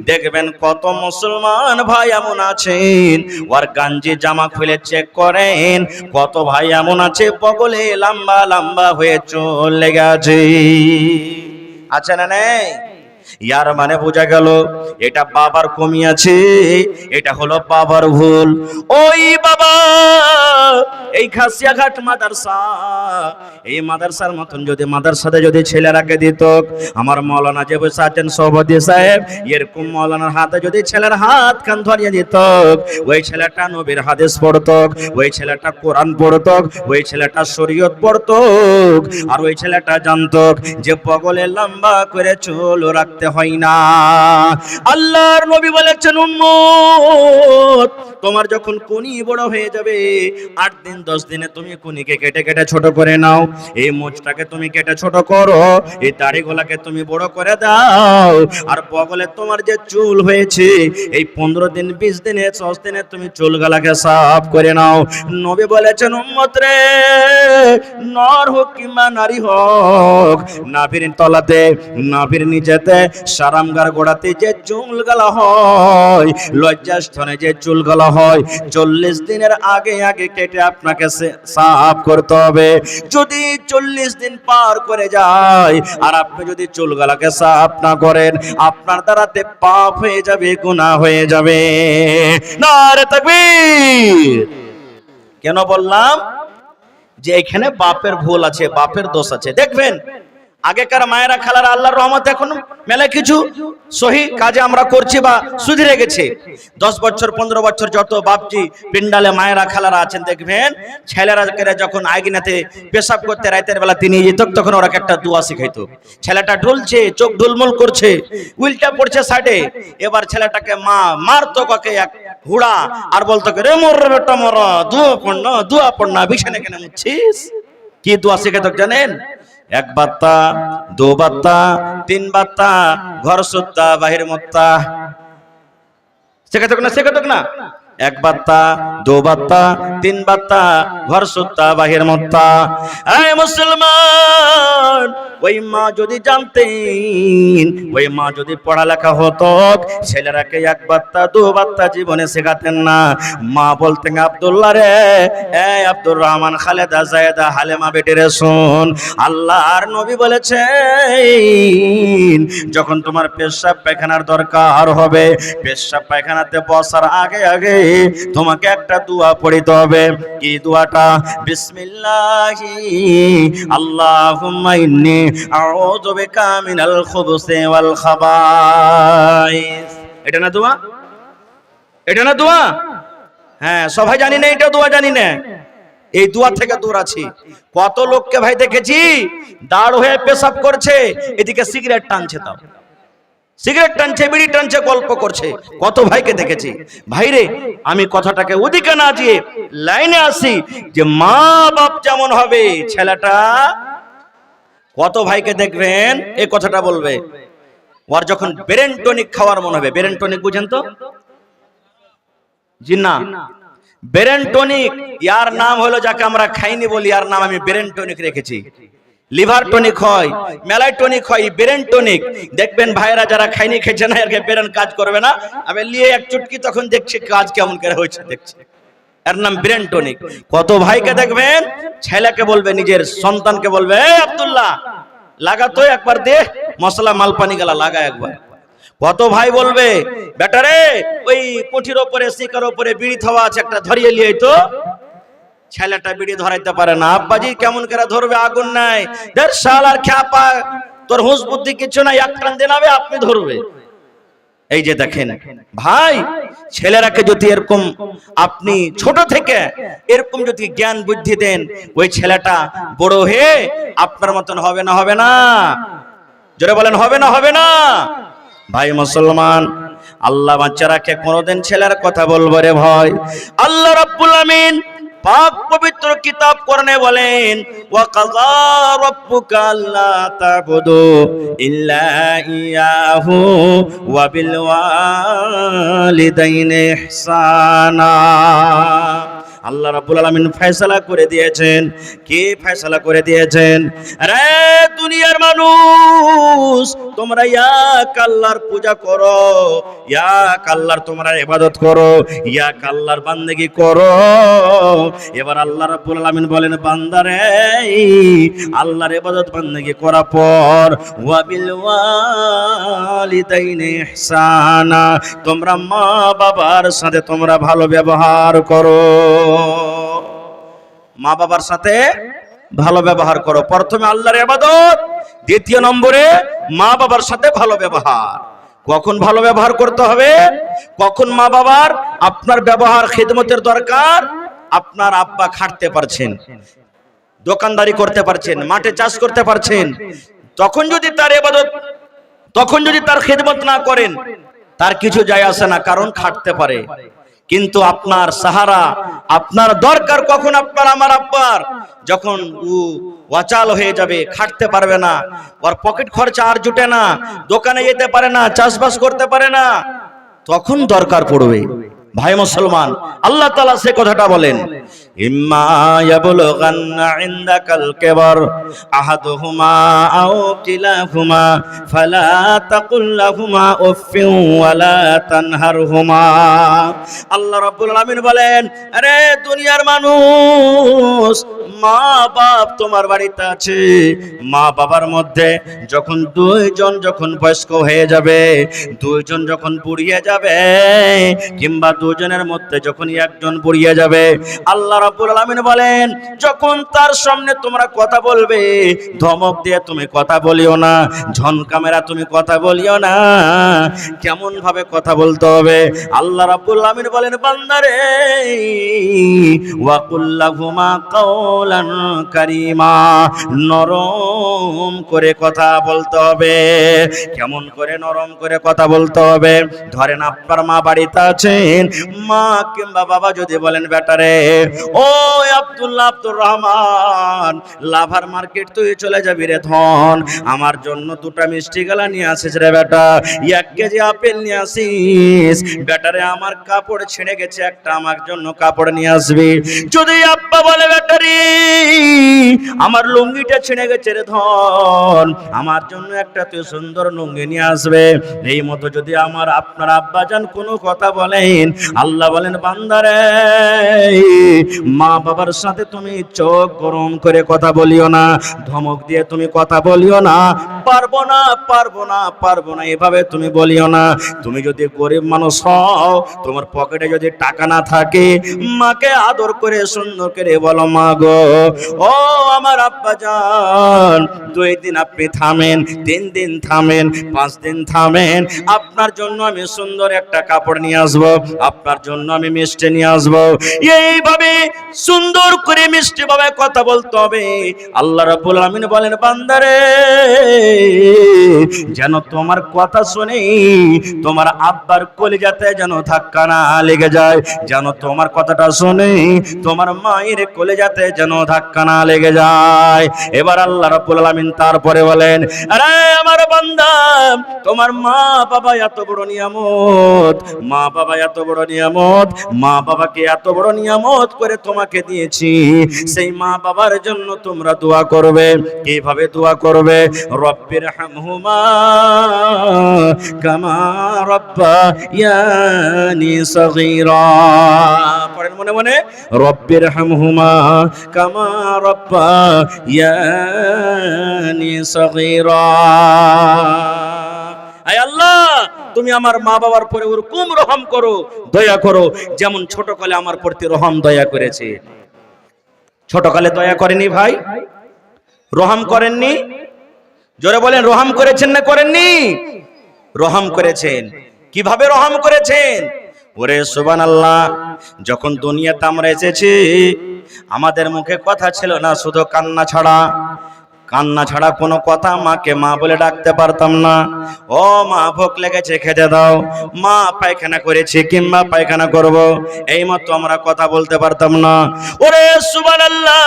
দেখবেন কত মুসলমান ভাই এমন আছেন ওর গাঞ্জি জামা খুলে চেক করেন, কত ভাই এমন আছে বগলে লম্বা লম্বা হয়ে চলে গেছে, আছে না নেই? ইয়ার মানে বোঝা গেল এটা বাবার কমি আছে, এটা হলো বাবার ভুল। ওই বাবা এই খাসিয়াঘাট মাদ্রাসা, এই মাদ্রাসার মতন যদি মাদ্রাসাতে যদি ছেলেরাকে দিত, আমার মাওলানা যে বসে আছেন সভাপতি সাহেব, এরকম মাওলানার হাতে যদি ছেলের হাত কান ধরিয়ে দিত, ওই ছেলেটা নবীর হাদিস পড়ত, ওই ছেলেটা কোরআন পড়ত, ওই ছেলেটা শরীয়ত পড়ত, আর ওই ছেলেটা জানত যে বগলে লম্বা করে চুল রাখতে হয় না। আল্লাহর নবী বলেছেন উম্মত তোমার যখন কুনি বড় হয়ে যাবে, 8 দিন 10 দিনে তুমি কুনিকে কেটে কেটে ছোট করে নাও, এই মোচটাকে তুমি কেটে ছোট করো, এই দাড়িগুলাকে তুমি বড় করে দাও, আর বগলে তোমার যে চুল হয়েছে এই 15 দিন 20 দিনে 10 দিনে তুমি চুলগুলাকে সাফ করে নাও। নবী বলেছেন উম্মত রে, নর হোক কিংবা নারী হোক, নাভির তলাতে নাভির নিচেতে সারামগার গোড়াতে যে চুলগুলা হয়, লজ্জাস্থানে যে চুলগুলা হয়, 40 দিনের আগে আগে কেটে আপনাকে সাফ করতে হবে। যদি 40 দিন পার করে যায় আর আপনি যদি চুলগুলাকে সাফ না করেন, আপনার দ্বারাতে পাপ হয়ে যাবে, গুনাহ হয়ে যাবে। নারে তাকবীর। কেন বললাম যে এখানে বাপের ভুল আছে, বাপের দোষ আছে। দেখবেন আগেকার মায়েরা খালারা আল্লাহর রহমতে এখন মেলা কিছু সহি কাজে আমরা করছি বা সুধরে গেছে। 10 বছর 15 বছর যত বাপজি পিন্ডালে মায়েরা খালারা আছেন দেখবেন, ছেলেরা যখন আইগিনাতে পেশাব করতে রাতের বেলা তিনি যেত, তখন ওরা একটা দোয়া শিখাইতো। ছেলেটা ঢুলছে, চোখ ঢুলমুল করছে, উল্টা পড়ছে সাইডে, এবার ছেলেটাকে মা মারতো কাকে এক হুড়া আর বলতো রে মোর বেটা মোর দোয়া পড় না বিছানে কেন মুচ্ছিস। কি দোয়া শিখাইতো জানেন? 1 বাত্তা 2 বাত্তা 3 বাত্তা ঘর সুত্তা বাহির মুত্তা। শেখাতো না? শেখাতো না? 1 বাত্তা 2 বাত্তা 3 বাত্তা ঘর সুত্তা বাহির মুত্তা। এই মুসলমান, ওই মা যদি জানতেন, ওই মা যদি পড়ালেখা হতো, ছেলেরাকে 1 বাত্তা 2 বাত্তা জীবনে শেখাতেন না। মা বলতেন আব্দুল্লাহ রে, এই আব্দুর রহমান, খালেদা, জায়েদা, হালেমা বেটিরে শোন, আল্লাহর নবী বলেছেন যখন তোমার পেশাব পায়খানার দরকার হবে, পেশাব পায়খানাতে বসার আগে আগে তোমাকে একটা দোয়া পড়িতে হবে। কি দোয়াটা? বিসমিল্লাহি আল্লাহুম্মা ইন্নী আউযু বিকা মিনাল খুবুসি ওয়াল খাবাইস। এটা না দোয়া? এটা না দোয়া? হ্যাঁ, সবাই জানি না এটা দোয়া, জানি না। এই দোয়া থেকে দূর আছি। কত লোককে ভাই দেখেছি দাঁড় হয়ে পেশাব করছে, এদিকে সিগারেট টানছে, তাও সিগারেট টানছে, বিড়ি টানছে, গল্প করছে। কত ভাইকে দেখেছি। ভাইরে, আমি কথাটাকে ওদিকে না দিয়ে লাইনে আসি যে মা বাপ যেমন হবে ছেলেটা, কত ভাইকে দেখবেন এই কথাটা বলবে, ওর যখন ব্রেন টনিক খাওয়ার মনে হবে। ব্রেন টনিক বুঝেন তো? জি না, ব্রেন টনিক ইয়ার নাম হলো, যাকে আমরা খাইনি বলি, ইয়ার নাম আমি ব্রেন টনিক রেখেছি। লিভার টনিক হয়, মেলাই টনিক হয়, ব্রেন টনিক। দেখবেন ভাইরা যারা খাইনি খেয়েছে না, এর ব্রেন কাজ করবে না, আমি নিয়ে এক চুটকি তখন দেখছি কাজ কেমন করে হয়েছে, দেখছি। এর নাম ব্রেন টনিক। কত ভাইকে দেখবেন ছেলেকে বলবে, নিজের সন্তানকে বলবে, এই আব্দুল্লাহ লাগা তো একবার দে, মশলা মালপানি গেলা লাগা একবার। কত ভাই বলবে, বেটারে ওই কুঠির ওপরে শিকার ওপরে বিড়ি থাওয়া আছে, একটা ধরিয়ে লিয়ে তো। ছেলেটা বিড়ি ধরাইতে পারে না। আব্বাজি কেমন করে ধরবে? আগুন নাই, দেড় সাল আর খ্যাপা, তোর হুঁশ বুদ্ধি কিছু নাই, এক টান দেনাবে আপনি ধরবে। এই যে দেখেন ভাই, ছেলেরাকে যদি এরকম আপনি ছোট থেকে এরকম যদি জ্ঞান বুদ্ধি দেন, ওই ছেলেটা বড় হয়ে আপনার মতন হবে না? হবে না? জোরে বলেন, হবে না? হবে না? ভাই মুসলমান, আল্লাহ বাচ্চারাকে কোনোদিন ছেলের কথা বলবো রে ভয়। আল্লাহ রাব্বুল আমিন পাক পবিত্র কিতাব কোরআনে বলেন, ওয়া কাযা রাব্বুকা আল্লা তা'বুদু ইল্লা ইয়াহু ওয়া বিল ওয়ালিদাইনি ইহসানা। আল্লাহ রাব্বুল আলামিন ফয়সালা করে দিয়েছেন। কে ফয়সালা করে দিয়েছেন? আরে দুনিয়ার মানুষ, তোমরা এক আল্লাহর পূজা করো, এক আল্লাহর তোমরা ইবাদত করো, এক আল্লাহর বান্দেগি করো। এবার আল্লাহ রাব্বুল আলামিন বলেন, বান্দারে আল্লাহর ইবাদত বান্দেগি করার পর ওয়া বিল ওয়ালিদাইনি ইহসানা, তোমরা মা বাবার সাথে তোমরা ভালো ব্যবহার করো। মা বাবার সাথে ভালো ব্যবহার করো। প্রথমে আল্লাহর ইবাদত, দ্বিতীয় নম্বরে মা বাবার সাথে ভালো ব্যবহার। কখন ভালো ব্যবহার করতে হবে? কখন মা বাবার আপনার ব্যবহার খিদমতের দরকার? আপনার আব্বা খাটতে পারছেন, দোকানদারি করতে পারছেন, মাঠে চাষ করতে পারছেন, তখন যদি তার ইবাদত, তখন যদি তার খিদমত না করেন, তার কিছু যায় আসে না, কারণ খাটতে পারে। কিন্তু আপনার সাহারা, আপনার দরকার কখন? আপনার আমার আব্বার যখন ওয়াচাল হয়ে যাবে, খাটতে পারবে না, ওর পকেট খরচা আর জুটে না, দোকানে যেতে পারে না, চাষবাস করতে পারে না, তখন দরকার পড়বে। ভাই মুসলমান, আল্লাহ তাআলা সে কথাটা বলেন, ইম্মা ইয়াবলুগান্না ইনদাকাল কিবার আহাদুহুমা আও কিলাহুমা ফালা তাকুল লাহুমা উফফিন ওয়ালা তানহারহুমা। আল্লাহ রাব্বুল আলামিন বলেন, আরে দুনিয়ার মানুষ, মা বাপ তোমার বাড়িতে আছে, মা বাবার মধ্যে যখন দুইজন যখন বয়স্ক হয়ে যাবে, দুইজন যখন বুড়িয়ে যাবে, কিংবা দুজনের মধ্যে যখন একজন বুড়িয়ে যাবে, আল্লাহ রাব্বুল আলামিন বলেন যখন তার সামনে তোমরা কথা বলবে, ধমক দিয়ে তুমি কথা বলিও না, ঝনকা মেরা তুমি কথা বলিও না। কেমন ভাবে কথা বলতে হবে? আল্লাহ রাব্বুল আলামিন বলেন বান্দারে ওয়া কুল্লাহুমা কাওলান কারীমা, নরম করে কথা বলতে হবে। কেমন করে নরম করে কথা বলতে হবে? ধরেন আপনার মা বাড়িতে আছেন, মা কিংবা বাবা যদি বলেন বেটারে ও আব্দুল্লাহ আব্দুর রহমান, লাভার মার্কেট তুই চলে যাবি রে ধন, আমার জন্য দুটা মিষ্টি গলা নিয়ে আসিস রে বেটা, 1 কেজি আপেল নিয়ে আসিস বেটারে, আমার কাপড় ছিঁড়ে গেছে একটা আমার জন্য কাপড় নিয়ে আসবি। যদি আব্বা বলে বেটারি আমার লুঙ্গিটা ছিঁড়ে গেছে রে ধন, আমার জন্য একটা তুই সুন্দর লুঙ্গি নিয়ে আসবে, এই মতো যদি আমার আপনার আব্বাজান কোনো কথা বলেন, আল্লাহ বলেন বান্দারে মা বাবার সাথে তুমি চোখ গরম করে কথা বলিও না, ধমক দিয়ে তুমি কথা বলিও না, পারবো না পারবো না পারবো না এভাবে তুমি বলিও না। তুমি যদি গরিব মানুষ হও, তোমার পকেটে যদি টাকা না থাকে, মাকে আদর করে সুন্দর করে বলো মা গো ও আমার আব্বাজান 2 দিন আপনি থামেন, 3 দিন থামেন, 5 দিন থামেন, আপনার জন্য আমি সুন্দর একটা কাপড় নিয়ে আসবো, আপনার জন্য আমি মিষ্টি নিয়ে আসবো। এইভাবে সুন্দর করে মিষ্টি ভাবে কথা বলতে হবে। আল্লাহ রাব্বুল আলামিন বলেন বান্দারে যেন তোমার কথা শুনে তোমার আব্বার কলিজাতে যেন ধাক্কা না লেগে যায়, যেন তোমার কথাটা শুনে তোমার মায়ের কলিজাতে যেন ধাক্কা না লেগে যায়। এবার আল্লাহ রাব্বুল আলামিন তারপরে বলেন আরে আমার বান্দা তোমার মা বাবা এত বড় নিয়ামত, মা বাবা এত বড় নিয়ামত, মা বাবাকে এত বড় নিয়ামত করে তোমাকে দিয়েছি, সেই মা বাবার জন্য তোমরা দোয়া করবে। কিভাবে দোয়া করবে? রব্বির হামহুমা কামা রাব্বায়ানি সগীরা, পড়েন মনে মনে রব্বির হামহুমা কামা রাব্বায়ানি সগীরা। আয় আল্লাহ তুমি আমার মা বাবার পরে ওরকম রহম করো, দয়া করো যেমন ছোটকালে আমার প্রতি রহম দয়া করেছে। ছোটকালে দয়া করেনি ভাই? রহম করেননি? জোরে বলেন রহম করেছেন না করেননি? রহম করেছেন। কিভাবে রহম করেছেন? ওরে সুবহানাল্লাহ, যখন দুনিয়াতে আমরা এসেছি আমাদের মুখে কথা ছিল না, শুধু কান্না ছাড়া, কান্না ছাড়া কোনো কথা মাকে মা বলে ডাকতে পারতাম না। ও মা ভোক লেগেছে খেতে দাও, মা পায়খানা করেছি কিংবা পায়খানা করব, এই মতো আমরা কথা বলতে পারতাম না। ওরে সুবহানাল্লাহ,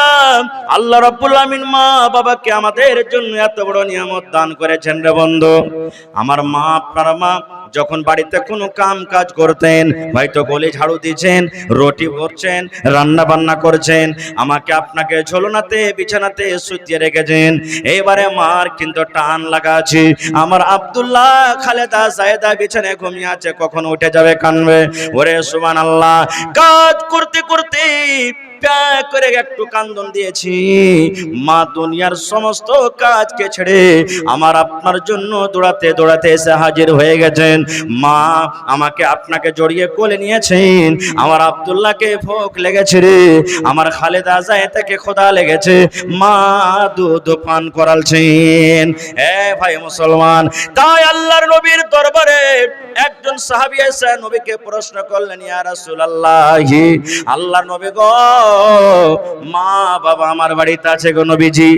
আল্লাহ রাব্বুল আমিন মা বাবাকে আমাদের জন্য এত বড় নিয়ামত দান করেছেন রে বন্ধু। আমার মা আপনার মা যখন বাড়িতে কোনো কাম কাজ করতেন, হয়তো গলি ঝাড়ু দিচ্ছেন, রুটি ভরছেন, রান্না বান্না করছেন, আমাকে আপনাকে ঝোলনাতে বিছানাতে শুইয়ে রেখেছেন। এবারে মার কিন্তু টান লাগা আছে, আমার আব্দুল্লাহ খালেদা সায়েদা বিছানায় ঘুমিয়ে আছে, কখন উঠে যাবে কানবে। ওরে সুবহানাল্লাহ, কাজ করতে করতে করে একটু কান্দন দিয়েছি, মা দুনিয়ার সমস্ত কাজকে ছেড়ে আমার আপনার জন্য দৌড়াতে দৌড়াতে এসে হাজির হয়ে গেছেন। মা আমাকে আপনাকে জড়িয়ে কোলে নিয়েছেন, আমার আব্দুল্লাহকে ভোক লেগেছে রে, আমার খালেদা জায়েদাকে ক্ষুধা লেগেছে, মা দুধ পান করালছেন। এ ভাই মুসলমান, তাই আল্লাহর নবীর দরবারে একজন সাহাবী এসে নবীকে প্রশ্ন করলেন, ইয়া রাসূলুল্লাহ, আল্লাহর নবী গো, মা বাবা আমার বাড়িতে আছে গো নবীজি,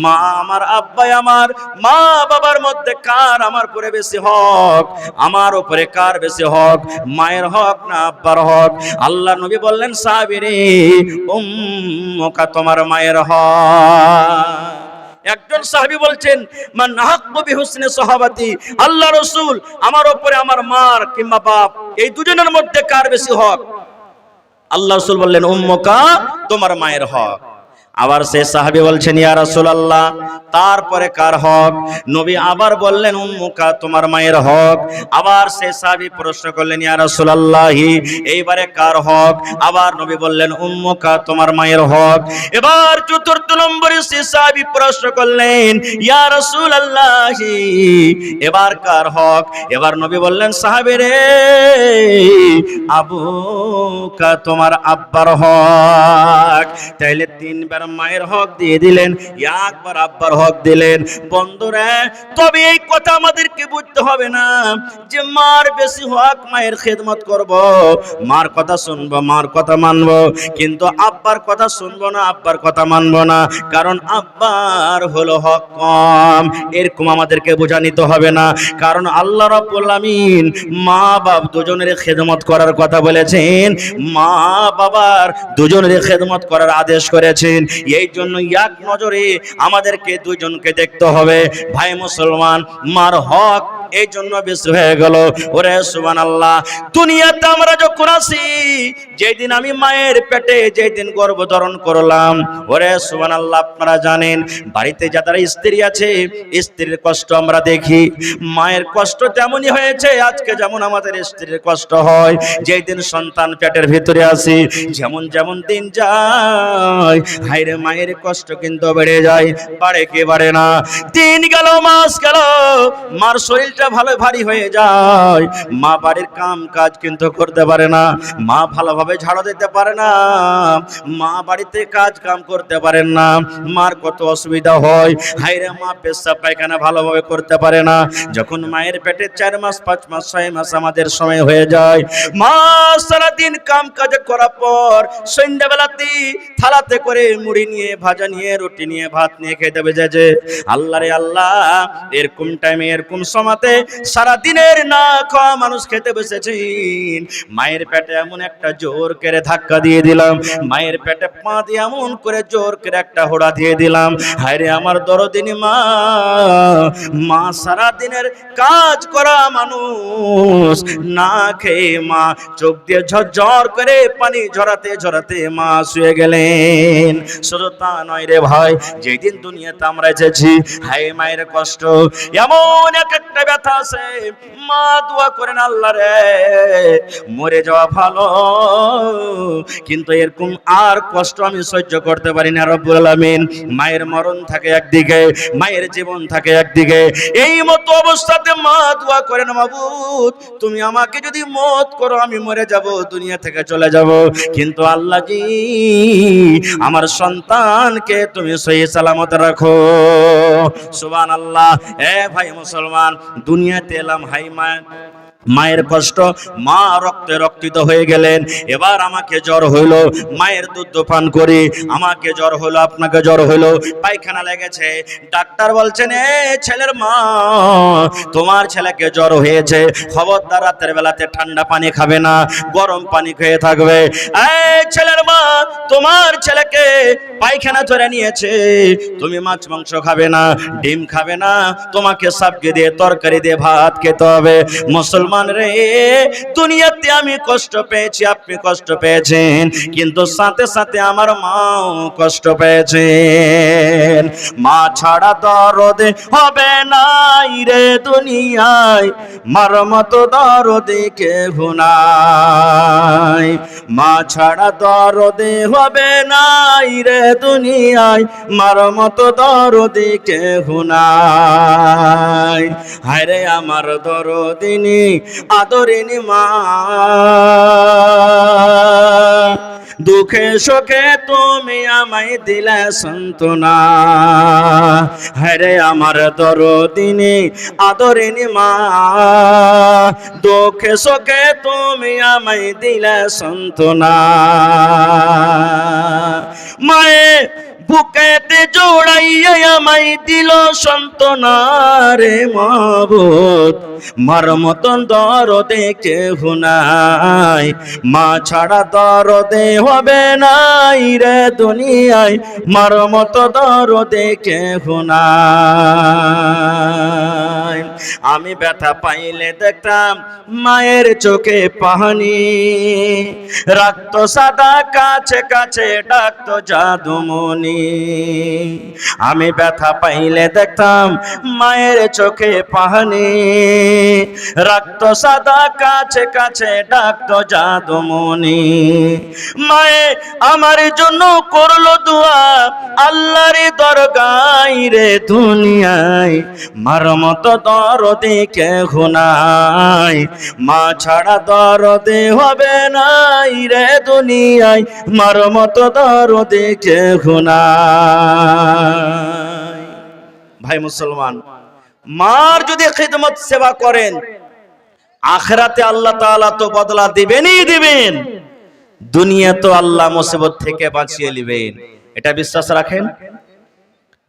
মা আমার আব্বাই আমার, মা বাবার মধ্যে কার আমার উপরে বেশি হক, আমার উপরে কার বেশি হক, মায়ের হক না আব্বার হক? আল্লাহ নবী বললেন সাহাবী রে, উম্মুকা তোমার মায়ের হক। একজন সাহাবী বলছেন মান হাক্কু বিহুসনি সাহাবাতি, আল্লাহ রাসূল আমার উপরে আমার মার কিংবা বাপ এই দুজনের মধ্যে কার বেশি হক? আল্লাহ রাসূল বললেন উম্মুকা তোমার মায়ের হক। আবার সেই সাহাবী বলছেন ইয়া রাসূলুল্লাহ তারপরে কার হক? নবী আবার বললেন উম্মুকা, তোমার মায়ের হক। আবার সেই সাহাবী প্রশ্ন করলেন ইয়া রাসূলুল্লাহ এইবারে কার হক? আবার নবী বললেন উম্মুকা, তোমার মায়ের হক। এবার চতুর্থ নম্বরে সেই সাহাবী প্রশ্ন করলেন ইয়া রাসূলুল্লাহ এবার কার হক? এবার নবী বললেন সাহাবী রে আবুকা, তোমার আব্বার হক। তাইলে তিনবার মায়ের হক দিয়ে দিলেন, একবার আব্বার হক দিলেন। বন্ধুরা তবে এই কথা আমাদেরকে বুঝতে হবে না যে মার বেশি হক, মায়ের খেদমত করব, মার কথা শুনবো, মার কথা মানবো, কিন্তু আব্বার কথা শুনবো না, আব্বার কথা মানবো না, কারণ আব্বার হলো হক কম। এরকম আমাদেরকে বোঝা নিতে হবে না, কারণ আল্লাহ রাব্বুল আমিন মা বাপ দুজনের খেদমত করার কথা বলেছেন, মা বাবার দুজনের খেদমত করার আদেশ করেছেন। এই জন্য এক নজরে আমাদেরকে দুজনকে দেখতে হবে। ভাই মুসলমান, মার হক এই জন্য বেশি হয়ে গেল। ওরে সুবহানাল্লাহ, দুনিয়াতে আমরা যখন আসি, যেদিন আমি মায়ের পেটে যেদিন গর্ভধারণ করলাম, ওরে সুবহানাল্লাহ, আপনারা জানেন বাড়িতে যারা স্ত্রী আছে, স্ত্রীর কষ্ট আমরা দেখি। মায়ের কষ্ট তেমনই হয়েছে আজকে যেমন আমাদের স্ত্রীর কষ্ট হয় যেদিন সন্তান পেটের ভিতরে আসি। যেমন যেমন দিন যায়, হায়রে মায়ের কষ্ট কিন্তু বেড়ে যায়, বাড়ে কে বাড়ে না। দিন গেল, মাস গেল, মার শরীরটা ভালো ভারী হয়ে যায়, মা বাড়ির কাম কাজ কিন্তু করতে পারে না, মা ভালোভাবে ঝাড়ু দিতে পারে না, মা বাড়িতে কাজ কাম করতে পারেন না, মার কত অসুবিধা হয়। হায়রে মা পেশাব পায়খানা ভালোভাবে করতে পারে না। যখন মায়ের পেটে 4 মাস 5 মাস 6 মাস আমাদের সময় হয়ে যায়, মা সারাদিন কাম কাজ করার পর সন্ধ্যাবেলাতে থালাতে করে মুড়ি নিয়ে, ভাজা নিয়ে, রুটি নিয়ে, ভাত নিয়ে খেতে বেজেছে। আল্লাহ রে আল্লাহ, এরকম টাইমে এরকম সময়তে সারাদিনের না খাওয়া মানুষ খেতে বসেছেন, মায়ের পেটে এমন একটা জোর করে ধাক্কা দিয়ে দিলাম, মায়ের পেটে পা দিয়ে এমন করে জোর করে একটা হোড়া দিয়ে দিলাম। হায়রে আমার দরদিনী মা, মা সারাদিনের কাজ করা মানুষ, না খেয়ে মা চোখ দিয়ে ঝরঝর করে পানি ঝরাতে ঝরাতে মা শুয়ে গেলেন। শুধু তা নয় রে ভাই, যেদিন দুনিয়াতে আমরা এসেছি, হায় মায়ের কষ্ট এমন এক একটা ব্যথা আছে, মা দোয়া করেন আল্লাহ রে মরে যাওয়া ভালো, কিন্তু এরকম আর কষ্ট আমি সহ্য করতে পারি না রব্বুল আলামিন। মায়ের মরণ থাকে একদিকে, মায়ের জীবন থাকে একদিকে। এই মতো অবস্থাতে মা দোয়া করেন মাবুদ তুমি আমাকে যদি মওত করো আমি মরে যাব, দুনিয়া থেকে চলে যাব, কিন্তু আল্লাহ জি আমার সন্তানকে তুমি সহি সালামত রাখো। সুবহানাল্লাহ। এ ভাই মুসলমান, দুনিয়াতে এলাম, হাই মায়ের কষ্ট, মা রক্তে রক্তিত হয়ে গেলেন। এবার আমাকে জ্বর হইল, মায়ের দুধ পান করি, আমাকে জ্বর হইলো, আপনাকে জ্বর হইলো, পায়খানা লেগেছে, ডাক্তার বলছেন এ ছেলের মা তোমার ছেলেকে জ্বর হয়েছে, খবরদার রাতের বেলাতে ঠান্ডা পানি খাবে না, গরম পানি খেয়ে থাকবে। এই ছেলের মা তোমার ছেলেকে পায়খানা ধরে নিয়েছে, তুমি মাছ মাংস খাবে না, ডিম খাবে না, তোমাকে সবজি দিয়ে তরকারি দিয়ে ভাত খেতে হবে। মুসলমান রে, দুনিয়াতে আমি কষ্ট পেয়েছি, আপনি কষ্ট পেয়েছেন, কিন্তু সাথে সাথে আমার মাও কষ্ট পেয়েছেন। মা ছাড়া দরদ হবে নাই রে দুনিয়ায়, মার মতো দরদ কেউ নাই। মা ছাড়া দরদ হবে নাই রে দুনিয়ায়, মার মতো দরদ কেউ নাই। হায়রে আমার দরদিনী আদরিনী মা, দুঃখে সুখে তুমি আমায় দিলে সান্ত্বনা। হায়রে আমার দরদিনী আদরিনী মা, দুঃখে সুখে তুমি আমায় দিলে সান্ত্বনা। মায়ে বুকেতে জোড়াইয়া আমায় দিল সান্ত্বনা রে মাবুদ, মার মতন দরদে কেউ নাই, মা ছাড়া দরদে হবে নাই রে দুনিয়ায়, মার মতো দরদে কেউ নাই। দুনিয়ায়। আমি ব্যথা পাইলে দেখতাম মায়ের চোখে পানি, রাখতো সাদা কাছে কাছে ডাকতো জাদুমণি। আমি ব্যথা পাইলে দেখতাম মায়ের চোখে পানি, রাখতো সাদা কাছে কাছে ডাকতো জাদুমণি। মায়ে আমার জন্য করলো দোয়া আল্লাহর দরগায় রে দুনিয়ায়। মার মতো দরদে কেহ নাই, মা ছাড়া দরদে হবে নাই রে দুনিয়ায়। মার মতো দরদে কেহ নাই। ভাই মুসলমান, মার যদি খিদমত সেবা করেন আখিরাতে আল্লাহ তাআলা তো বদলা দিবেনই দিবেন, দুনিয়া তো আল্লাহ মুসিবত থেকে বাঁচিয়ে নেবেন। এটা বিশ্বাস রাখেন?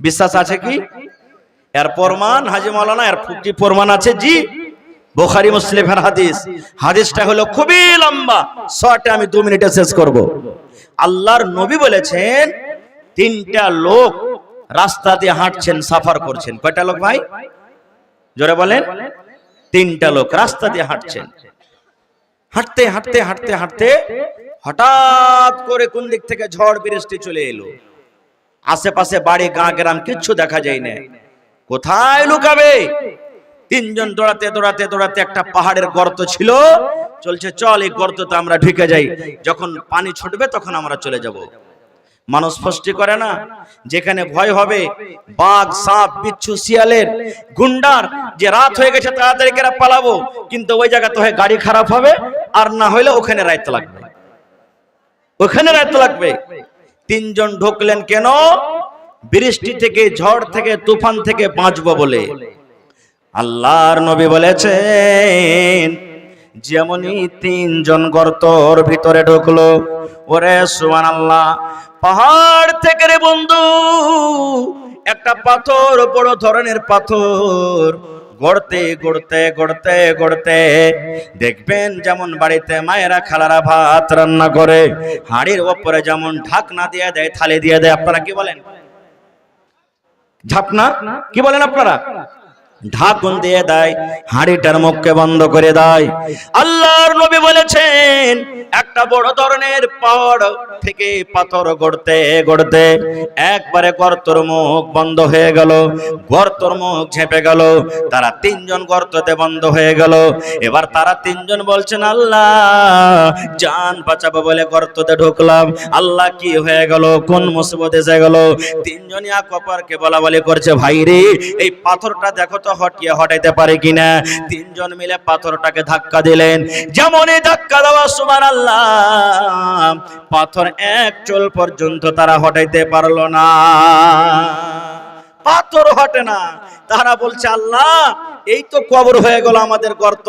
বিশ্বাস আছে কি? এর প্রমাণ হাজী মাওলানা, এর কি প্রমাণ আছে? জি, বুখারী মুসলিমের হাদিস। হাদিসটা হলো খুবই লম্বা, শর্টে আমি 2 মিনিটে শেষ করব। আল্লাহর নবী বলেছেন তিনটা লোক রাস্তা দিয়ে হাঁটছেন, সাফার করছেন। কয়টা লোক ভাই? জোরে বলেন। তিনটা লোক রাস্তা দিয়ে হাঁটছেন। হাঁটতে হাঁটতে হাঁটতে হাঁটতে হঠাৎ করে কোন দিক থেকে ঝড় বৃষ্টি চলে এলো। আশেপাশে বাড়ি গাঁ গ্রাম কিচ্ছু দেখা যায় না। কোথায় লুকাবে? তিনজন দৌড়াতে দৌড়াতে দৌড়াতে একটা পাহাড়ের গর্ত ছিল, চলছে চল এই গর্ততে আমরা ঢুকে যাই, যখন পানি ছুটবে তখন আমরা চলে যাব। মানুষ ফষ্টি করে না, যেখানে ভয় হবে বাঘ, সাপ, বিচ্ছু, শিয়ালের, গুন্ডার, যে রাত হয়ে গেছে তাড়াতাড়ি করে পালাবো, কিন্তু ওই জায়গা তো হয় গাড়ি খারাপ হবে, আর না হইলে ওখানে রাইতে লাগবে, ওখানে রাইতে লাগবে। তিনজন ঢুকলেন কেন? বৃষ্টি থেকে, ঝড় থেকে, তুফান থেকে বাঁচবো বলে। আল্লাহর নবী বলেছেন যেমনই তিনজন গর্তর ভিতরে ঢুকলো, ওরে সুবহানাল্লাহ, পাহাড় থেকে রে বন্ধু একটা পাথর, বড় ধরনের পাথর গড়তে গড়তে গড়তে গড়তে, দেখবেন যেমন বাড়িতে মায়েরা খালারা ভাত রান্না করে হাঁড়ির ওপরে যেমন ঢাকনা দিয়ে দেয়, থালি দিয়ে দেয়, আপনারা কি বলেন? ঝাপনা কি বলেন আপনারা? ঢাকন দিয়ে দেয়, হাঁড়িটার মুখকে বন্ধ করে দেয়। আল্লাহর নবী বলেছেন একটা বড় ধরনের পাহাড় থেকে পাথর গড়তে গড়তে একবারে গর্তর মুখ বন্ধ হয়ে গেল, গর্তর মুখ ঝেঁপে গেল, তারা তিনজন গর্ততে বন্ধ হয়ে গেল। এবার তারা তিনজন বলছেন আল্লাহ জান বাঁচাবো বলে গর্ততে ঢুকলাম, আল্লাহ কি হয়ে গেল, কোন মুসিবত এসে গেল? তিনজনই এক অপরকে বলা বলি করছে, ভাই রে এই পাথরটা দেখো তো হটিয়ে হটাইতে পারে কিনা। তিনজন মিলে পাথরটাকে ধাক্কা দিলেন, যেমনই ধাক্কা দেওয়া সুবহানাল্লাহ, পাথর এক চুল পর্যন্ত তারা হটাইতে পারলো না, পাথর হটে না। তারা বলছে আল্লাহ এই তো কবর হয়ে গেল আমাদের গর্ত,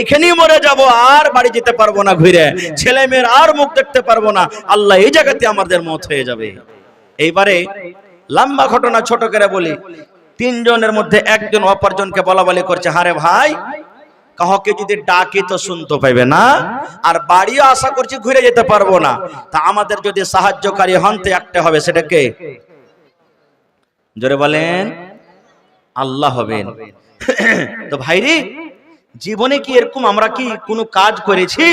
এখানেই মরে যাব, আর বাড়ি যেতে পারবো না, ঘুরে ছেলে মেয়ের আর মুখ দেখতে পারবো না, আল্লাহ এই জায়গাতে আমাদের মত হয়ে যাবে। এইবারে লম্বা ঘটনা ছোট করে বলি, তিনজনের মধ্যে একজন অপরজনকে বলা বলি করছে, হারে ভাই কাহকে যদি ডাকি তো শুনতে পাইবে না, আর বাড়িও আশা করছি ঘুরে যেতে পারবো না, তা আমাদের যদি সাহায্যকারী হন তো একটা হবে, সেটা কে? জোরে বলেন। আল্লাহ হবেন। তো ভাইরে জীবনে কি এরকম আমরা কি কোনো কাজ করেছি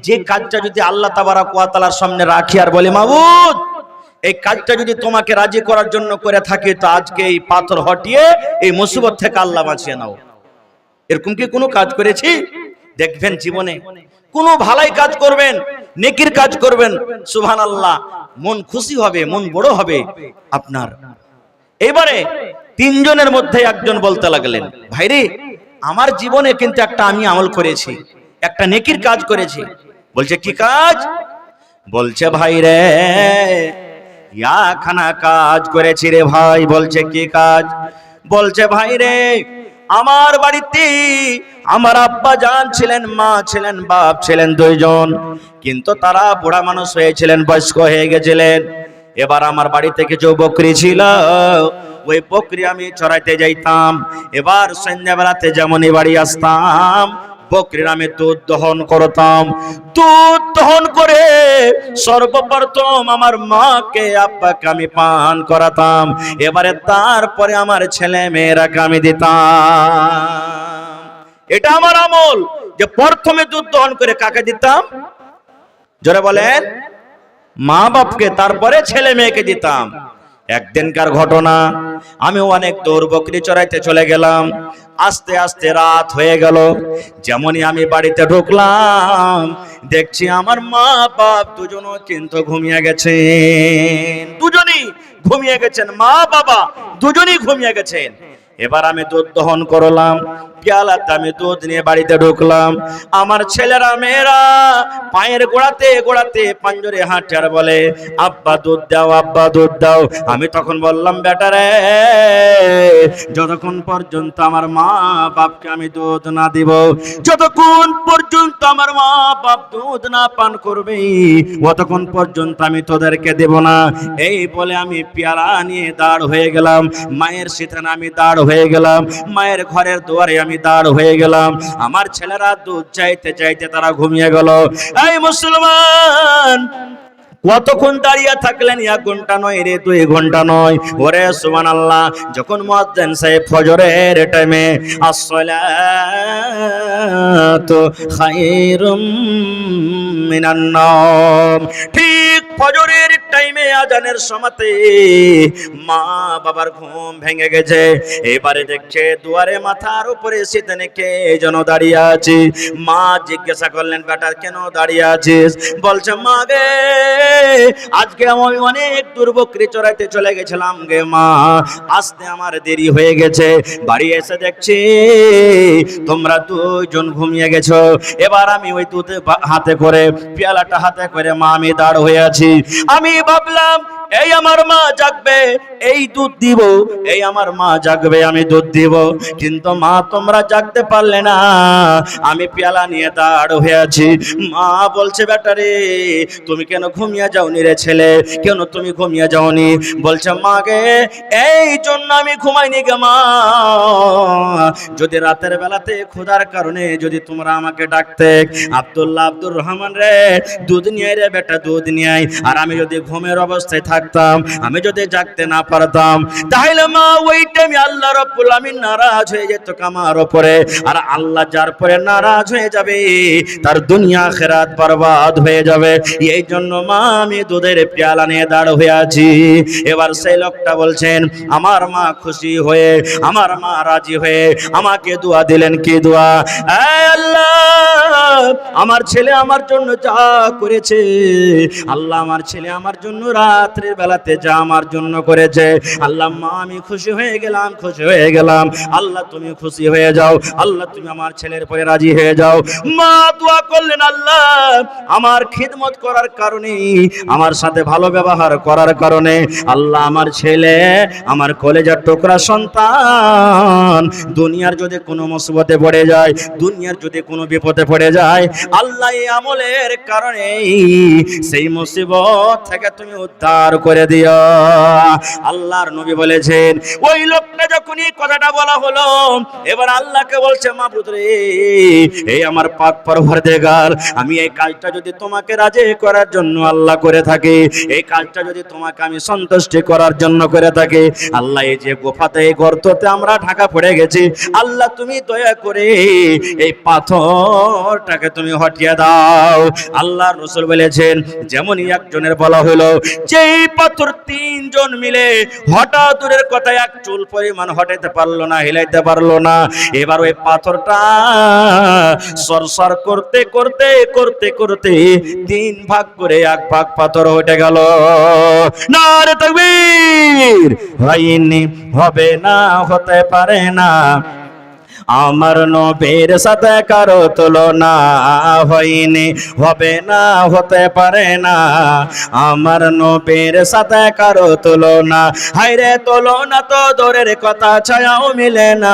যে কাজটা যদি আল্লাহ তাবারক ওয়া তাআলার সামনে রাখি আর বলি মাবুদ এই কাজটা যদি তোমাকে রাজি করার জন্য করে থাকি, তো আজকে এই পাথর হটিয়ে এই মুসিবত থেকে আল্লাহ বাঁচিয়ে নাও, এরকম কি কোনো কাজ করেছি? দেখবেন জীবনে কোনো ভালাই কাজ করবেন, নেকির কাজ করবেন, সুবহানাল্লাহ মন খুশি হবে, মন বড় হবে আপনার। এবারে তিনজনের মধ্যে একজন বলতে লাগলেন, ভাইরে আমার জীবনে কিন্তু একটা আমি আমল করেছি, একটা নেকির কাজ করেছি। বলছে কি কাজ? বলছে ভাই রে খানা কাজ করেছি রে ভাই। বলছে কি কাজ? বলছে ভাই রে আমার বাড়িতে আমার আব্বা জান ছিলেন, মা ছিলেন, বাপ ছিলেন দুইজন, কিন্তু তারা বুড়া মানুষ হয়েছিলেন, বয়স্ক হয়ে গেছিলেন। এবার আমার বাড়িতে কিছু বকরি ছিল, ওই বকরি আমি চড়াইতে যাইতাম। এবার সন্ধ্যাবেলাতে যেমনই বাড়ি আসতাম বকরির আমি দুধ দহন করতাম। দুধ দহন করে সর্বপ্রথম আমার মাকে আব্বাকে আমি পান করাতাম, এবারে তারপরে আমার ছেলে মেয়েরাকে আমি দিতাম। এটা আমার আমল, যে প্রথমে দুধ দহন করে কাকে দিতাম? জোরে বলেন। মা বাপকে, তারপরে ছেলে মেয়েকে দিতাম। একদিনকার ঘটনা, আমি অনেক দূর বকরি চড়াইতে চলে গেলাম। আস্তে আস্তে রাত হয়ে গেল। যেমনই আমি বাড়িতে ঢুকলাম, দেখছি আমার মা বাপ দুজনও কিন্তু ঘুমিয়ে গেছেন। দুজনই ঘুমিয়ে গেছেন, মা বাবা দুজনই ঘুমিয়ে গেছেন। এবার আমি দুধ দহন করলাম, পেয়ালাতে আমি দুধ নিয়ে বাড়িতে ঢুকলাম। আমার ছেলেরা মেয়েরা পায়ের গোড়াতে গোড়াতে পাঞ্জরে হাঁটে আর বলে, আব্বা দুধ দাও, আব্বা দুধ দাও। আমি তখন বললাম, বেটা রে, যতক্ষণ পর্যন্ত আমার মা বাপকে আমি দুধ না দিব, যতক্ষণ পর্যন্ত আমার মা বাপ দুধ না পান করবে, ততক্ষণ পর্যন্ত আমি তোদেরকে দেব না। এই বলে আমি পেয়ালা নিয়ে দাঁড় হয়ে গেলাম। মায়ের সিথানে আমি দাঁড় হয়ে গেলাম, মায়ের ঘরের দুয়ারে আমি দাঁড় হয়ে গেলাম। আমার ছেলেরা দুধ চাইতে চাইতে তারা ঘুমিয়ে গেল। এই মুসলমান, কতক্ষণ দাঁড়িয়ে থাকলেন? 1 ঘন্টা নয় রে, 2 ঘন্টা নয়। ওরে সুবহানাল্লাহ, যখন মুয়াজ্জিন সাহেব ফজরের টাইমে আসসালাতু খায়রুম মিনান নাওম, ঠিক ফজরের টাইমে আজানের সময়তে মা বাবার ঘুম ভেঙে গেছে। এবারে দেখছে দুয়ারে মাথার উপরে সিদ্ধানে কে যেন দাঁড়িয়ে আছে। মা জিজ্ঞাসা করলেন, বেটা কেন দাঁড়িয়ে আছিস? বলছে, মা গে, আজকে আমি অনেক দূর বকরি চড়াইতে চলে গেছিলাম গে মা, আসতে আমার দেরি হয়ে গেছে। বাড়ি এসে দেখছি তোমরা দুজন ঘুমিয়ে গেছো। এবার আমি ওই দুধ হাতে করে, পেয়ালাটা হাতে করে মা আমি দাঁড় হয়ে আছি। আমি ভাবলাম, এই আমার মা জাগবে, এই দুধ দিব, এই আমার মা জাগবে, আমি দুধ দিব। কিন্তু মা তোমরা জাগতে পারলে না, আমি পেয়ালা নিয়ে দাঁড় হয়ে আছি। মা বলছে, বেটা রে, তুমি কেন ঘুমিয়ে যাওনি রে ছেলে, কেন তুমি ঘুমিয়ে যাওনি? বলছে, মা গে, এই জন্য আমি ঘুমাইনি গে মা, যদি রাতের বেলাতে ক্ষুধার কারণে যদি তোমরা আমাকে ডাকতে, আব্দুল্লাহ, আব্দুর রহমান রে, দুধ নিয়ে রে বেটা, দুধ নিয়ে আয়, আর আমি যদি ঘুমের অবস্থায় থাকতাম, আমি যদি জাগতে না পারতাম, তাহলে মা ওই টাইমে আল্লাহ রাব্বুল আমিন নারাজ হয়ে যেত আমার উপরে। আর আল্লাহ যার পরে নারাজ হয়ে যাবে, তার দুনিয়া আখিরাত বরবাদ হয়ে যাবে। এই জন্য মা আমি দুধের পেয়ালা নিয়ে দাঁড় হয়ে আছি। এবার সেই লোকটা বলছেন, আমার মা খুশি হয়ে, আমার মা রাজি হয়ে আমাকে দোয়া দিলেন। কি দোয়া? আল্লাহ, আমার ছেলে আমার জন্য যা করেছে, আল্লাহ আমার ছেলে আমার জন্য রাত্রির বেলাতে যা আমার জন্য করেছে, আল্লাহ মা আমি খুশি হয়ে গেলাম, খুশি হয়ে গেলাম। আল্লাহ তুমি খুশি হয়ে যাও, আল্লাহ তুমি আমার ছেলের পরে রাজি হয়ে যাও। মা দোয়া করলেন, আল্লাহ আমার খিদমত করার কারণে, আমার সাথে ভালো ব্যবহার করার কারণে, আল্লাহ আমার ছেলে, আমার কলেজার টুকরা সন্তান, দুনিয়ার যদি কোনো মুসিবতে পড়ে যায়, দুনিয়ার যদি কোনো বিপদে পড়ে যায়, আল্লাহ এই আমলের কারণে সেই মুসিবত থেকে তুমি উদ্ধার করে দিও। আল্লাহর নবী বলেছেন, ওই লোকটা যখন এই কথাটা বলা হলো, এবার আল্লাহকে বলছে, মাবুদ রে, এই আমার পাক পরওয়ারদিগার, আমি এই কাজটা যদি তোমাকে রাজি করার জন্য আল্লাহ করে থাকি, এই কাজটা যদি তোমাকে আমি সন্তুষ্টি করার জন্য করে থাকি, আল্লাহ এই যে গোফাতে, এই গর্ততে আমরা ঢাকা পড়ে গেছি, আল্লাহ তুমি দয়া করে এই পাথরটাকে তুমি হটিয়ে দাও। আল্লাহর রাসূল বলেছেন, যেমনই একজনের বলা হলো যে এই পাথর 3 জন মিলে হঠাৎ দূরের কথা 1 চুল পরিমাণ হটাইতে পারলো না, হিলাইতে পারলো না। এবার ওই পাথরটা সরসর করতে করতে করতে করতে 3 ভাগ করে 1 ভাগ পাথর হয়ে গেল। নারে তাকবীর! হয়নি, হবে না, হতে পারে না, আমার নবীর সাথে কারো তুলনা, হয়নি, হবে না, হতে পারে না, আমার নবীর সাথে কারো তুলনা। হায়রে তুলনা তো দূরের কথা, ছায়াও মিলে না,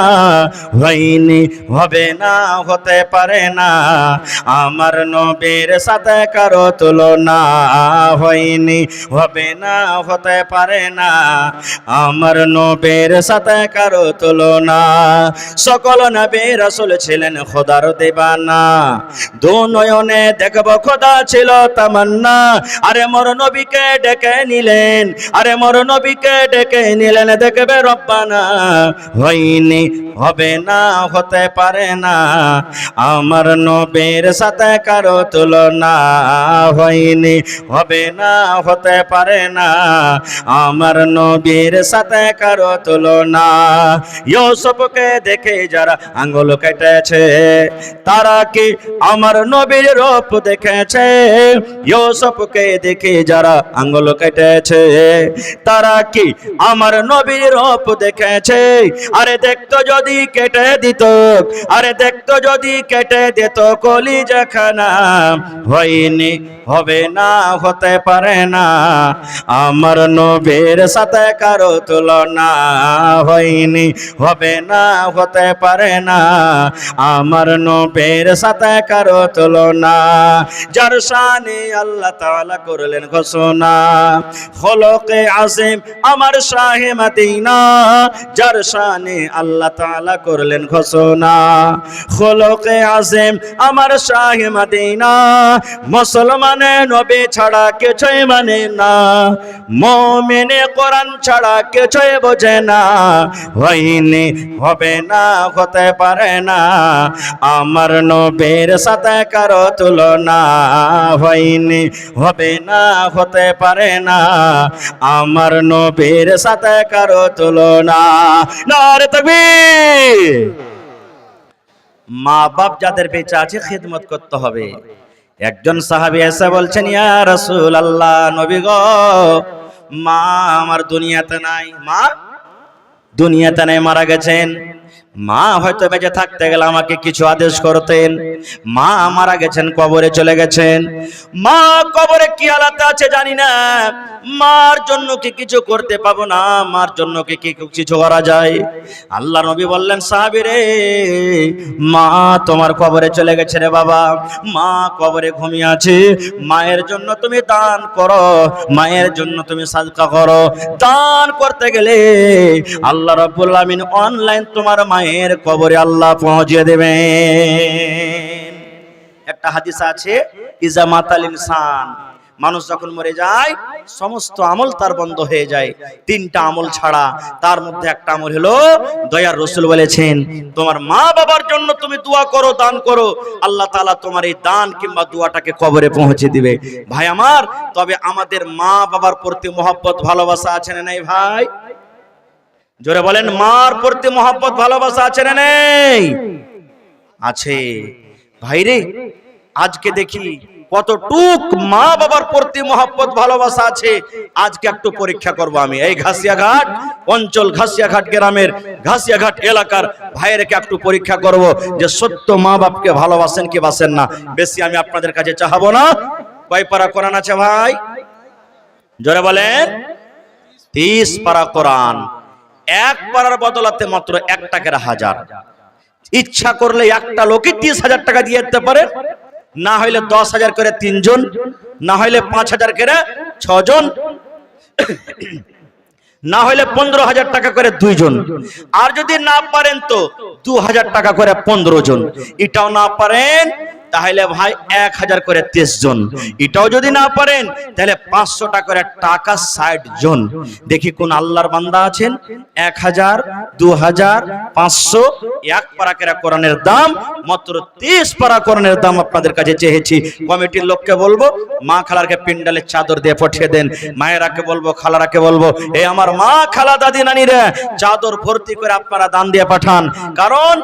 হয়নি, হবে না, হতে পারে না, আমার নবীর সাথে কারো তুলনা, হয়নি, হবে না, হতে পারে না, আমার নবীর সাথে কারো তুলনা। সকল প্রিয় নবী রাসূল ছিলেন খোদার দেবানা, দু নয়নে দেখব খোদা ছিল তামান্না। আরে মোর নবীকে ডেকে নিলেন, আরে মোর নবীকে ডেকে নিলেন, দেখবে রব্বানা। হয়নি, হবে না, হতে পারে না, আমার নবীর সাথে কারো তুলনা। হয়নি, হবে না, হতে পারে না, আমার নবীর সাথে কারো তুলনা। ইউসুফকে দেখে যারা আঙ্গুল কেটেছে, তারা কি আমার নবীর রূপ দেখেছে? ইউসুফকে দেখে যারা আঙ্গুল কেটেছে, তারা কি আমার নবীর রূপ দেখেছে? আরে দেখতো যদি কেটে দিত, আরে দেখতো যদি কেটে দিত কলিজাখানা। হয়নি, হবে না, হতে পারে না, আমার নবীর সাথে কারো তুলনা। হয়নি, হবে না, হতে পারে না, আমার নবীর সাথে কারো তুলনা। যার শানে আল্লাহ তাআলা করলেন ঘোষণা, খলকে আজিম আমার শাহে মদিনা। যার শানে আল্লাহ তাআলা করলেন ঘোষণা, খলকে আজিম আমার শাহে মদিনা। মুসলমানে নবী ছাড়া কিছুই মানে না, মুমিনে কোরআন ছাড়া কিছুই বোঝে না। হয়নি, হবে না, হতে পারে না, আমার নবীর সাথে কারো তুলনা। হয়নি, হবে না, হতে পারে না, আমার নবীর সাথে কারো তুলনা। নারে তাকবীর। মা বাপ যাদের বেঁচে আছে খিদমত করতে হবে। একজন সাহাবী এসে বলছেন, ইয়া রাসূলুল্লাহ, নবী গো, মা আমার দুনিয়াতে নাই। মা দুনিয়াতে নাই, মারা গেছেন। মা হয়তো বেঁচে থাকতে গেলে আমাকে কিছু আদেশ করতেন। মা মারা গেছেন, কবরে চলে গেছেন। মা কবরে কি হালাতে আছে জানি না, মার জন্য কি কিছু করতে পাবো না, মার জন্য কি কিছু করা যায়? আল্লাহ নবী বললেন, সাহাবী রে, মা তোমার কবরে চলে গেছে রে বাবা, মা কবরে ঘুমিয়ে আছে। মায়ের জন্য তুমি দান করো, মায়ের জন্য তুমি সাদকা করো। দান করতে গেলে আল্লাহ রাব্বুল আলামিন অনলাইন তোমার মায়ের কবরে আল্লাহ পৌঁছে দেবেন। একটা হাদিস আছে, ইজা মাতাল ইনসান, মানুষ যখন মরে যায় সমস্ত আমল তার বন্ধ হয়ে যায়, তিনটা আমল ছাড়া। তার মধ্যে একটা আমল হলো, দয়ার রাসূল বলেছেন, তোমার মা বাবার জন্য তুমি দোয়া করো, দান করো, আল্লাহ তাআলা তোমার এই দান কিংবা দোয়াটাকে কবরে পৌঁছে দিবে। ভাই আমার, তবে আমাদের মা বাবার প্রতি মহব্বত ভালোবাসা আছে না নাই ভাই? জোরে বলেন, মার প্রতি মহব্বত ভালোবাসা আছে না নেই? আছে। ভাইরে, আজকে দেখি কতটুক মা বাবার প্রতি মহব্বত ভালোবাসা আছে। আজকে একটু পরীক্ষা করব আমি। এই ঘাসিয়াঘাট অঞ্চল, ঘাসিয়াঘাট গ্রামের, ঘাসিয়াঘাট এলাকার ভাইয়েরকে একটু পরীক্ষা করব যে সত্য মা বাপকে ভালোবাসেন কি বাসেন না। বেশি আমি আপনাদের কাছে চাহাবো না। কয় পারা কোরআন আছে ভাই? জোরে বলেন। 30 পারা কোরআন। এক পারার বদলাতে মাত্র 1 টাকার 1000। ইচ্ছা করলে একটা লোকে 30,000 টাকা দিয়ে দিতে পারে, না হইলে 10,000 করে 3 জন, না হইলে 5,000 করে 6 জন, না হইলে 15,000 টাকা করে 2 জন। আর যদি না পারেন তো 2,000 টাকা করে 15 জন। এটাও না পারেন তাহলে ভাই 1000 করে 30 জন। এটাও যদি না পারেন তাহলে 500 টাকা করে টাকা 60 জন। দেখি কোন আল্লাহর বান্দা আছেন 1000, 2000, 500, এক পারা করে কোরআনের দাম মাত্র 30 পারা কোরআনের দাম আপনাদের কাছে চেয়েছি। কমিটির লোককে বলবো মা খালারকে পিন্ডালের চাদর দিয়ে পাঠিয়ে দেন। মায়েরাকে বলবো, খালারাকে বলবো, এই আমার মা খালা দাদি নানিরা চাদর ভর্তি করে আপনারা দান দিয়ে পাঠান। কারণ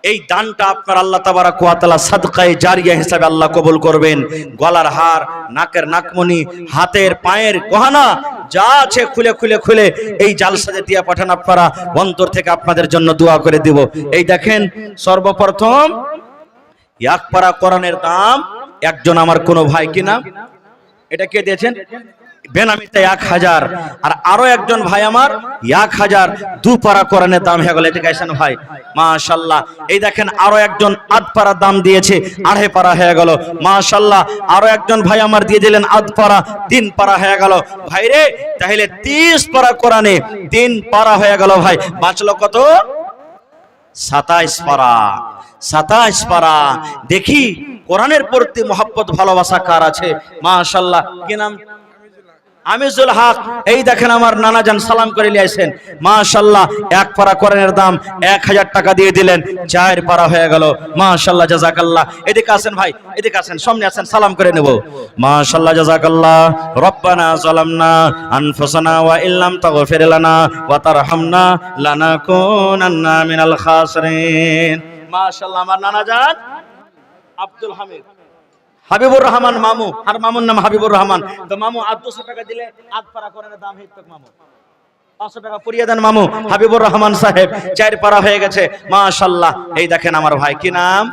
এই দানটা আপনার আল্লাহ তাবারাক ওয়া তাআলা সাদকায়ে জারিয়া হিসাবে আল্লাহ কবুল করবেন। গলার হার, নাকের নাকমণি, হাতের পায়ের গহনা যা আছে খুলে খুলে খুলে এই জালসাতে দিয়ে পাঠান। আপনারা অন্তর থেকে আপনাদের জন্য দোয়া করে দিব। এই দেখেন, সর্বপ্রথম এক পারা কোরআনের দাম একজন আমার কোন ভাই কিনা, এটা কে দিয়েছেন? বেনামিতে 1000। আর আরো একজন ভাই আমার 1000 2 পারা কোরআনের দাম হয়ে গেল। এটা গাইছেন ভাই, মাশাআল্লাহ। এই দেখেন আরো একজন 8 পারা দাম দিয়েছে, 2.5 পারা হয়ে গেল, মাশাআল্লাহ। আরো একজন ভাই আমার দিয়ে দিলেন 8 পারা, 3 পারা হয়ে গেল। ভাই রে, তাহলে 30 পারা কোরআনে 3 পারা হয়ে গেল। ভাই বাঁচলো কত? 27 পারা, 27 পারা। দেখি কোরআনের প্রতি মহব্বত ভালোবাসা কার আছে। মাশাআল্লাহ। কি নাম? আমিজুল হক। এই দেখেন আমার নানা জান সালাম করে নিয়ে আসেন। মাশাআল্লাহ, এক পারা কোরআনের দাম 1000 টাকা দিয়ে দিলেন, 4 পারা হয়ে গেল। মাশাআল্লাহ, জাযাকাল্লাহ। এদিকে আসেন ভাই, এদিকে আসেন, সামনে আসেন, সালাম করে নেব। মাশাআল্লাহ, জাযাকাল্লাহ। রব্বানা যালামনা আনফুসানা ওয়া ইল্লাম তাগফির লানা ওয়া তারহামনা লানাকুনান্না মিনাল খাসিরিন। মাশাআল্লাহ, আমার নানা জান আব্দুল হামিদ, হাবিবুর রহমান মামু, আর মামুর নাম হাবিবুর রহমান। তো মামু 200 টাকা দিলে আধ পারা কোরআনের দাম হইতো। মামু 500 টাকা পুরিয়ে দেন মামু। হাবিবুর রহমান সাহেব 4 পারা হয়ে গেছে। মাশাআল্লাহ। এই দেখেন আমার ভাই, কি নাম?